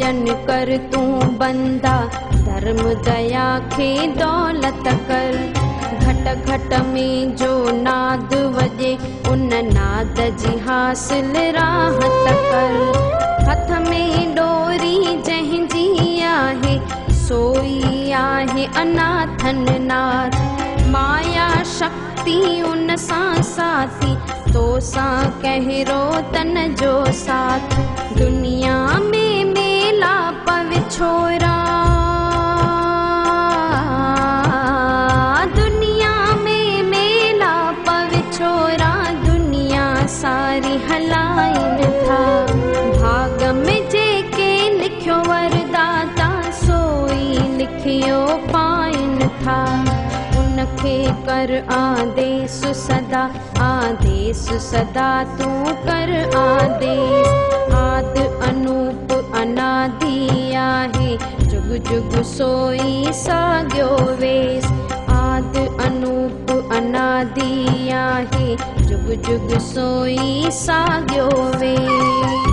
भजन कर तूं बंदा, धर्म दया खे दौलत कर। घट घट में जो नाद वॼे, उन नाद जी हासिल राहत कर। हथ में डोरी जंहिंजी आहे, सोई आहे अनाथन नाथ। माया शक्ति उन सां साथी, तो सां कहिड़ो तन जो साथ। दुनिया में मेलाप विछोरा, दुनिया में मेलाप विछोरा, दुनिया सारी हलाइन था। भाग में जेके लिखियो वरदाता, सोई लिखियो पाइन था। उनखे कर आदेश सदा, आदेश सदा तू कर आदेश। आद अनूप अनादि आहे, जुग जुग सोई साॻियो वेस। आद अनूप अनादि आहे, जुग जुग सोई साॻियो वेस।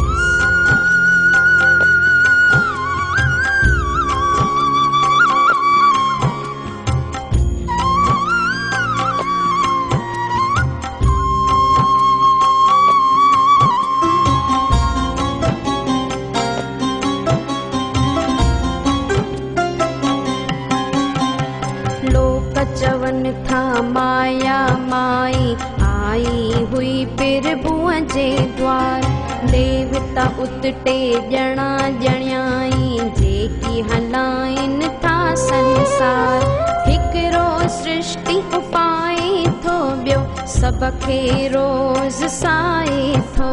चवन था माया माई, आई हुई प्रभुअ जे द्वार। देवता उतटे ॼणा ॼणियाई, जेकी हलाइन था संसार। हिकिड़ो सृष्टि उपाए थो, ॿियो सभ खे रोज़ साए थो।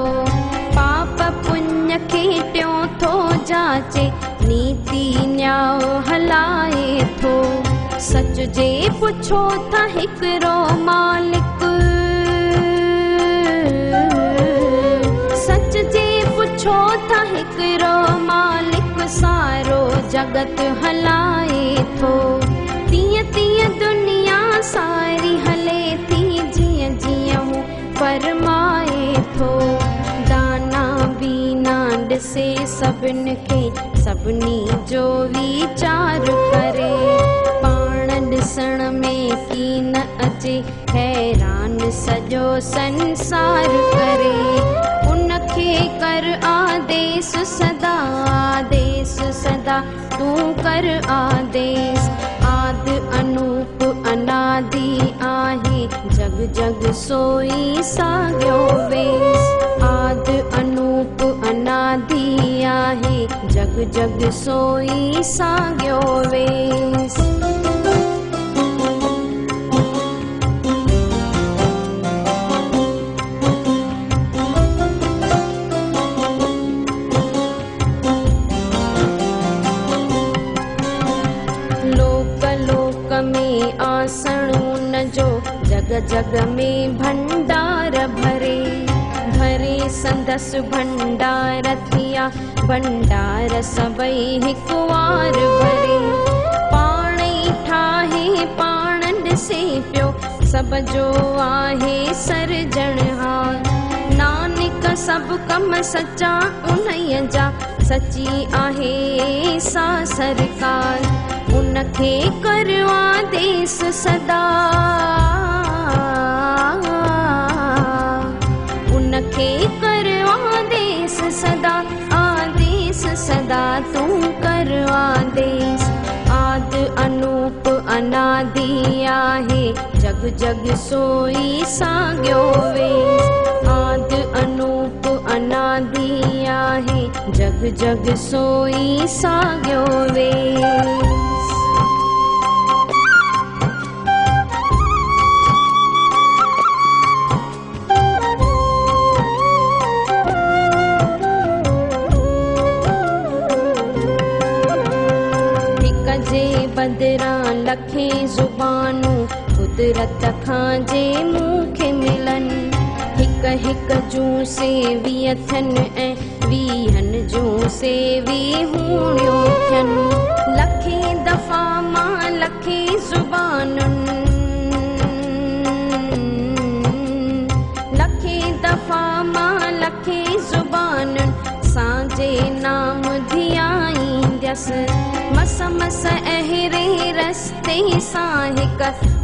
पाप पुण्य खे टियों थो जाचे, नीति न्याय हलाए थो। सच जे पुछो था हिकिड़ो मालिक, सच जे पुछो था हिकिड़ो मालिक। सारो जगत हलाए थो, तीअं तीअं दुनिया सारी हले थी, जीअं जीअं हू फरमाए थो। दाना बीना ॾिसे सभिनि खे, सभिनी जो वीचार करे। ॾिसण में की न अचे, हैरान सॼो संसार करे। उनखे कर आदेश सदा, आदेश सदा तू कर आदेश। आद अनूप अनादि आहे, जग जग सोई साॻियो वेस। आद अनूप अनादि आहे, जग जग सोई साॻियो वेस। आसण उन जो, जग जग में भंडार भरे। भरे संदसि भंडार थिया, भंडार सभई हिकु वार भरे। पाण ई ठाहे पाण ॾिसे पियो, सभ जो आहे सरजणहार। नानक सभु कम सचा उन्हीअ जा, सची आहे सा सरकार। उनखे कर आदेश सदा, उनखे कर आदेश सदा, आदेश सदा तू कर आदेश। आद अनूप अनादि आहे, जग जग सोई साॻियो वेस। आद अनूप अनादि आहे, जग जग सोई साॻियो वेस। बदिरां लखें ज़ुबानूं, कुदरत खां जे मूंखे मिलनि। हिक हिक जूं सेवी थियनि ऐं वीहनि जूं सेवी हूणियूं थियनि। लखें दफ़ा मां लखें ज़ुबानुनि, लखें दफ़ा मां लखें ज़ुबानुनि सां जे नाम धियां मस मस अहिड़े रस्ते सां हिक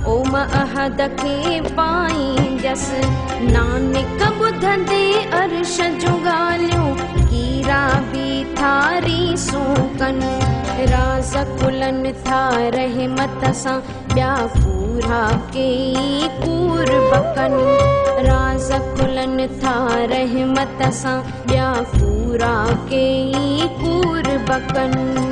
ओम अहद खे पाईंदसि। नानक ॿुधंदे अर्श जूं ॻाल्हियूं कीरा बि थारीसूं कनि। राज़ खुलनि था रहमत सां ॿिया पूरा कई कूर बकनि। राज़ खुलनि था रहमत सां ॿिया पूरा कई कूर बकनि।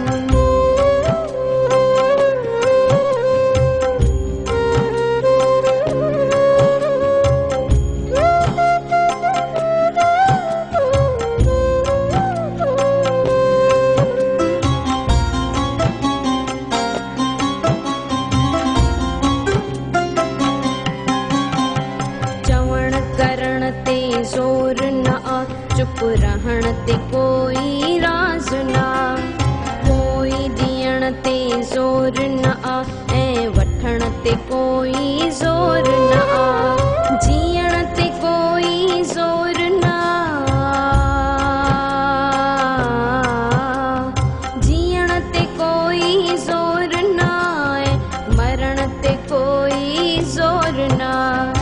ज़ोर न आ, चुप रहण ते कोई राज़ न आ। कोई ॾियण ते ज़ोर न आ ऐं वठण ते कोई ज़ोर न आ। जीअण ते कोई ज़ोर न आ, जीअण ते कोई ज़ोर न आ, मरण ते कोई ज़ोर न आ।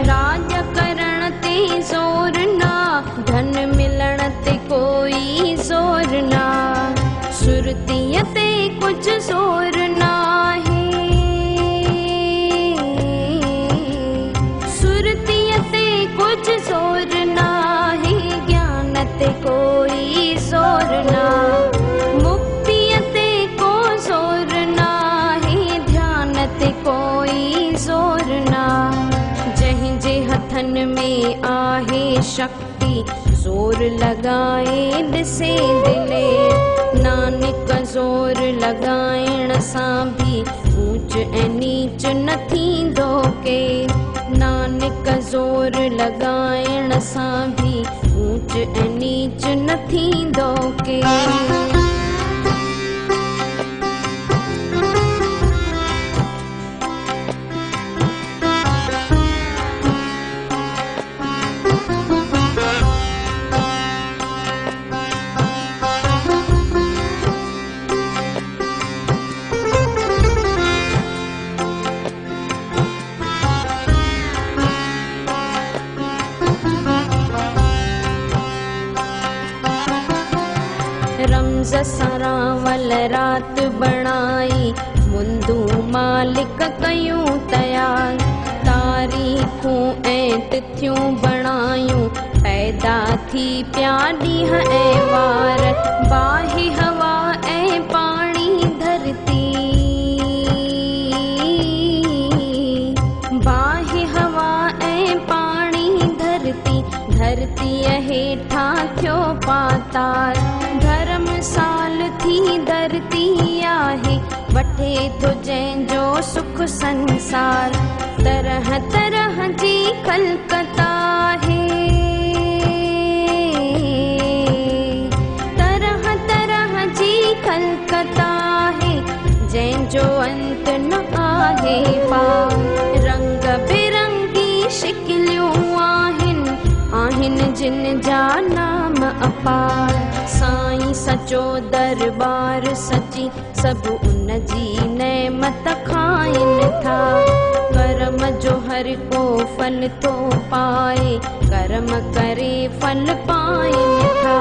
राज करण ते ज़ोर न, धन मिलण ते कोई ज़ोर न। सुरतीअ ते कुझु ज़ोर न आहे, सुरतीअ ते कुझु ज़ोर न आहे। ज्ञान ते कोई ज़ोर न, मुक्तिअ ते को ज़ोर न आहे। ध्यान ते कोई ज़ोर न। जंहिंजे हथनि में आहे शक्ति ज़ोर लॻाए ॾिसे दिले। नानक ज़ोर लॻाइण सां बि ऊच ऐं नीच न थींदो के। नानक ज़ोर लॻाइण सां बि ऊच ऐं नीच न थींदो के। रमज़ सरावल रात बणाई, मुंदू मालिक कयूं तयार। तारीख़ूं ऐं तिथियूं बणायूं, पैदा थी पिया ॾींहं ऐं वार। बाहि हवा ऐं पाणी धरती, बाहि हवा ऐं पाणी धरती। धरतीअ हेठां थियो पाताल, धर्मसाल थी धरती आहे। वठे थो जंहिंजो सुख संसार, तरह तरह जी ख़ल्क़त आहे। तरह तरह जी ख़ल्क़त आहे, जंहिंजो अंत न आहे पार। रंग बिरंगी शिकिलियूं आहिनि, आहिनि जिन जा नाम अपार। साईं सचो दरबार सची, सभु उन जी नेमत खाइनि था। कर्म जो हर को फल थो पाए, कर्म करे फल पाइनि था।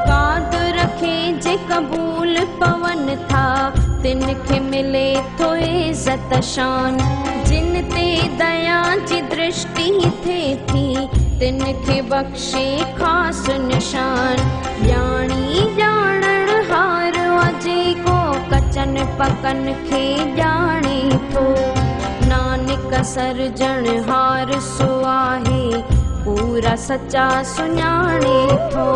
काद रखे जे क़बूल पवन था, तिन खे मिले थो इज़त शान। जिन ते दया जी दृष्टि थिए थी, तिन खे बख़्शे ख़ासि निशान। ॼाणी ॼाणण हार जेको कचन पकन खे ॼाणे थो। नानक सरजण हार सो आहे, पूरा सचा सुञाणे थो।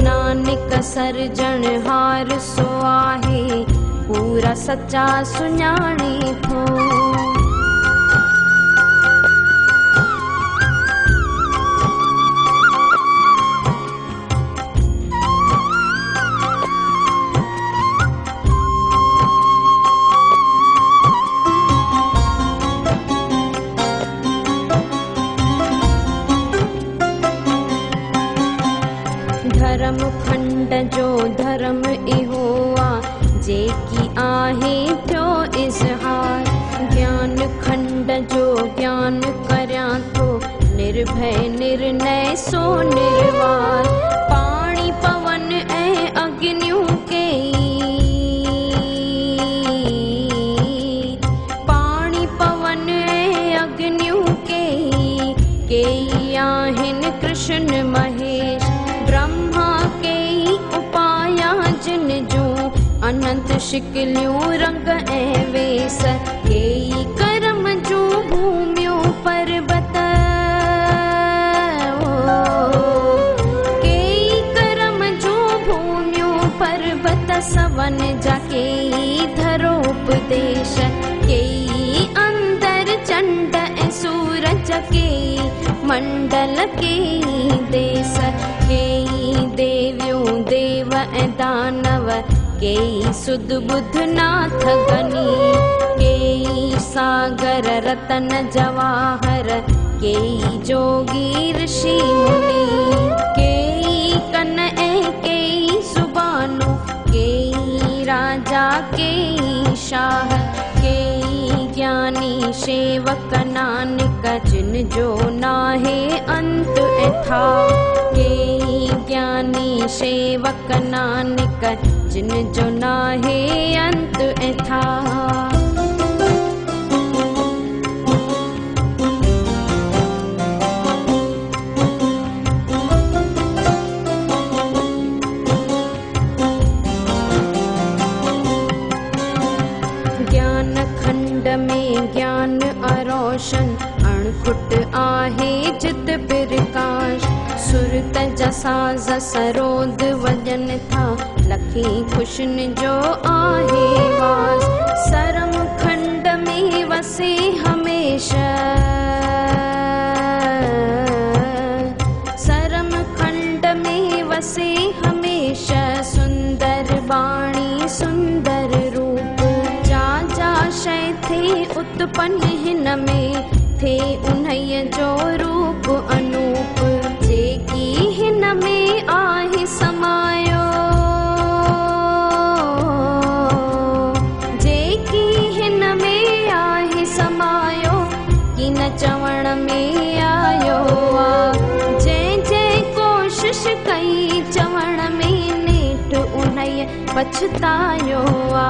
नानक सरजण हार सो आहे, पूरा सचा सुञाणे थो। धर्म खंड जो धर्म इहो आ, निर्णय सो निर्वार। पाणी पवन ऐं अग्नियों के, पाणी पवन ऐं अग्नियों के आहिन कृष्ण महेश। ब्रह्मा के उपाया जिन जो अनंत शिकलियों रंग ऐं वेस। के कर्म जो भूमियों पर्वत, के कर्म जो भूमियों पर्वत सवन जाके धरोपदेश। के अंदर चंड ऐं सूरज के मंडल के देश। के देवियों देव ऐं दानव के सुध बुध नाथ गनी। के सागर रतन जवाहर के जोगी ऋषि मुनि। के कन ऐं के सुबानु के राजा के शाह। के ज्ञानी सेवक नानक जिन जो नाहे अंत था। के ज्ञानी सेवक नानक जिन जो नाहे अंत था। ज्ञान खंड में ज्ञान अरोशन अणखुट आहे चित प्रकाश। सुरत जसा जसरोद वजन था लखी खुशन जो आहे वास। सरम खंड में वसे हमेशा, सरम खंड में वसे हमेशा। सुंदर वाणी सुंदर रूप जा जा शय थे उत्पन्न हिन में। थे उन्हय जो रूप अनूप जेकी हिन में आहे समायो। जेकी हिन में आहे समायो कि न चवण में आयो आ। जय जय कोशिश कई चवण में नेठ उन्हय पछतायो आ।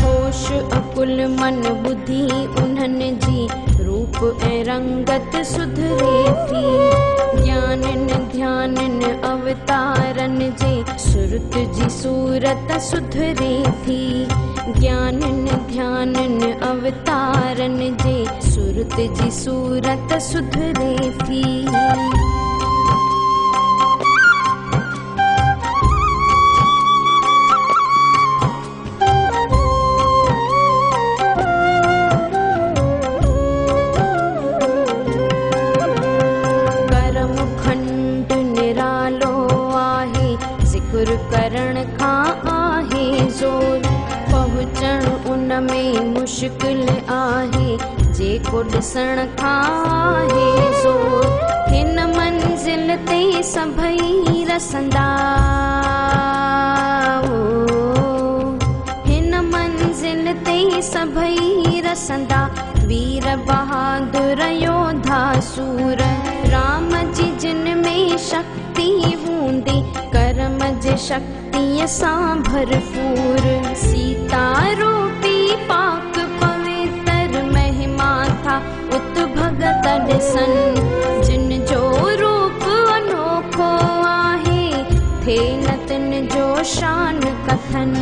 होश अकुल मन बुद्धि उन्हनि जी रूप ऐं रंगत सुधरे थी। ज्ञानन ध्यानन अवतारन जे सुरत जी सूरत सुधरे थी। ज्ञानन ध्यानन अवतारन जे सुरत जी सूरत सुधरे थी। करण खां आहे ज़ोर। पहुचण उन में मुश्किल आहे जेको ॾिसण खां आहे ज़ोर। हिन मंज़िल ते सभई रसंदा, हिन मंज़िल ते सभई रसंदा। वीर बहादुर योधा सूर राम जी जिन में शक्ति हूंदी। कर्म जे शक्तिअ सां भरपूर सीता रूपी पाक पवित्र महिमा था उत भगत ॾिसन। जिन जो रूप अनोखो आहे थे न तिन जो शान कथन।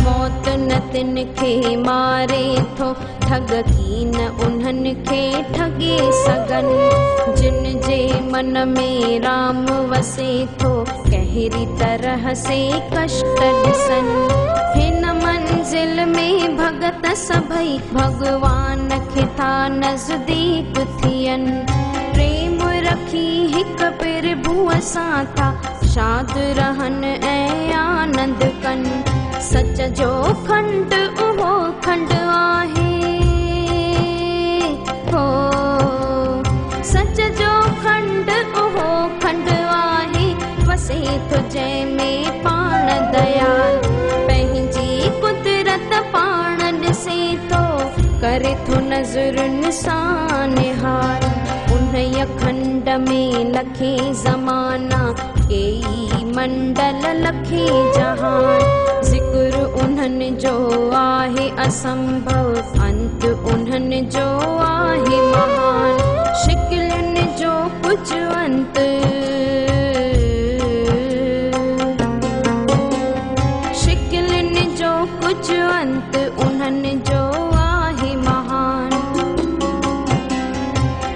मौत न तिन खे मारे थो ठग की न उन्हनि खे ठगे सघन। जिन जे मन में राम वसे थो कहिड़ी तरह से कष्ट ॾिसन। हिन मंज़िल में भगत सभई भगवान खे था नज़दीक थियन। प्रेम रखी हिक प्रभुअ सां था शाद रहन ऐं आनंद कन। सच जो खंड उहो खंड आहे हो। सच जो खंड उहो खंड आहे वसे थो जंहिंमें पाण दयाल। पंहिंजी कुदरत पाण ॾिसे थो करे थो नज़रुनि सां निहार। उन्हीअ खंड में लखे ज़माना, केई मंडल लखे जहान। ज़िक्र उन्हनि जो आहे असंभव, अंत उन्हनि जो आहे महान। शिकिलनि जो कुछ अंत, शिकिलनि जो कुछ अंत उन्हनि जो आहे महान।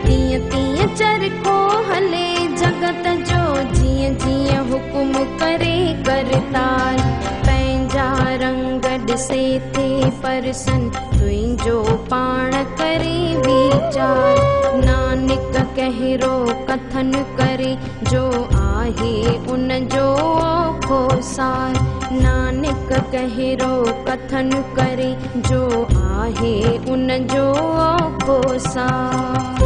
तीअं तीअं चरखो हले जगत जो, जीअं जीअं हुकुम करे करतार। पंहिंजा रंग ॾिसे थे परसन, तुंहिंजो पाण करे वीचार। नानक कहिड़ो कथन करे, जो आहे उन जो औखो सार। नानक कहिड़ो कथन करे, जो आहे उन जो औखो सार।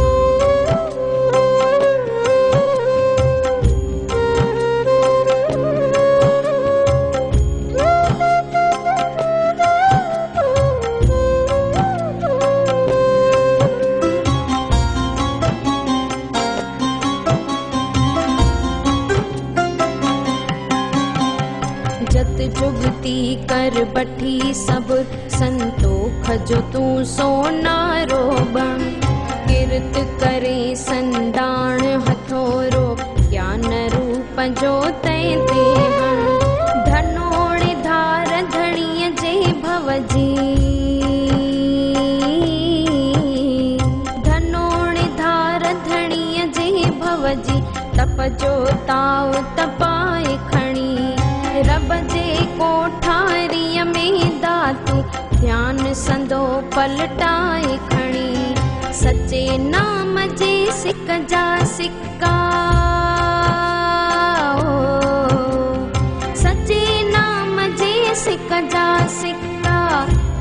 जत जुगती कर बठी सब, संतोख जो तू सोनारो बण। किरत करे संदाण हथोरो, ज्ञान रूप जो तैं ते हण। धनोड़े धार धणीअ जे भवजी, धनोड़े धार धणीअ जे भवजी। तप जो ताव तपाए खणी, रब जे कोठारीअ में दातू। ध्यान संदो पलटाए खणी, सचे नाम जे सिक जा सिक्का। सचे नाम जे सिक जा सिक्का,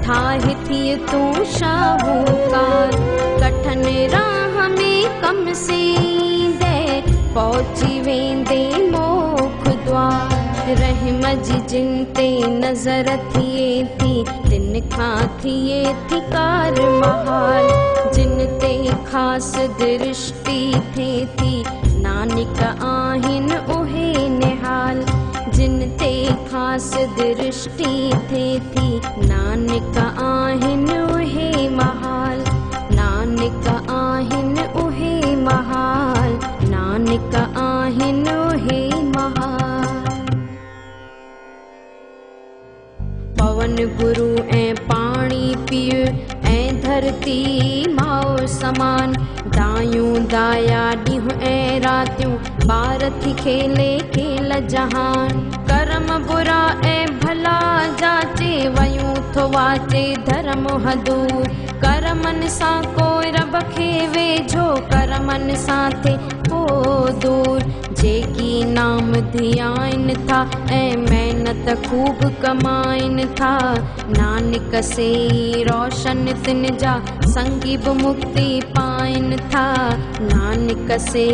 ठाहे थिए तूं शाहूकार। कठन राह में कम सींदे, पहुची वेंदे मोख द्वार। रहम जी जिन ते नज़र थिए थी, तिन खां थिए थी कार महाल। जिन ते ख़ासि दृष्टि थिए थी, नानक आहिनि उहे निहाल। जिन ते ख़ासि दृष्टि थिए थी, नानक आहिनि उहे महाल। नानक आहिनि उहे महाल, नानक आहिनि उहे महाल। पवन गुरु ऐं पाणी पीउ, ऐं धरती माउ समान। दायूं दाया ॾींहं ऐं रातियूं, ॿार थी खेले खेल जहान। करम बुरा ऐं भला जाचे, वयूं थो वाचे धर्म हदूर। करमनि सां कोई रब खे वेझो, करमनि सां थे को दूर। जेकी नाम धियाइन था, ऐं मेहनत खूब कमाइन था। नानक से रोशन तिन जा, संगी बि मुक्ति पाइन था। नानक से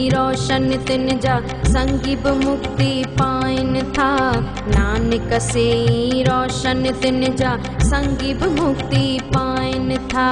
रोशन तिन जा, संगी बि मुक्ति पाइन था। नानक से रोशन तिन जा, संगी बि मुक्ति पाइन था।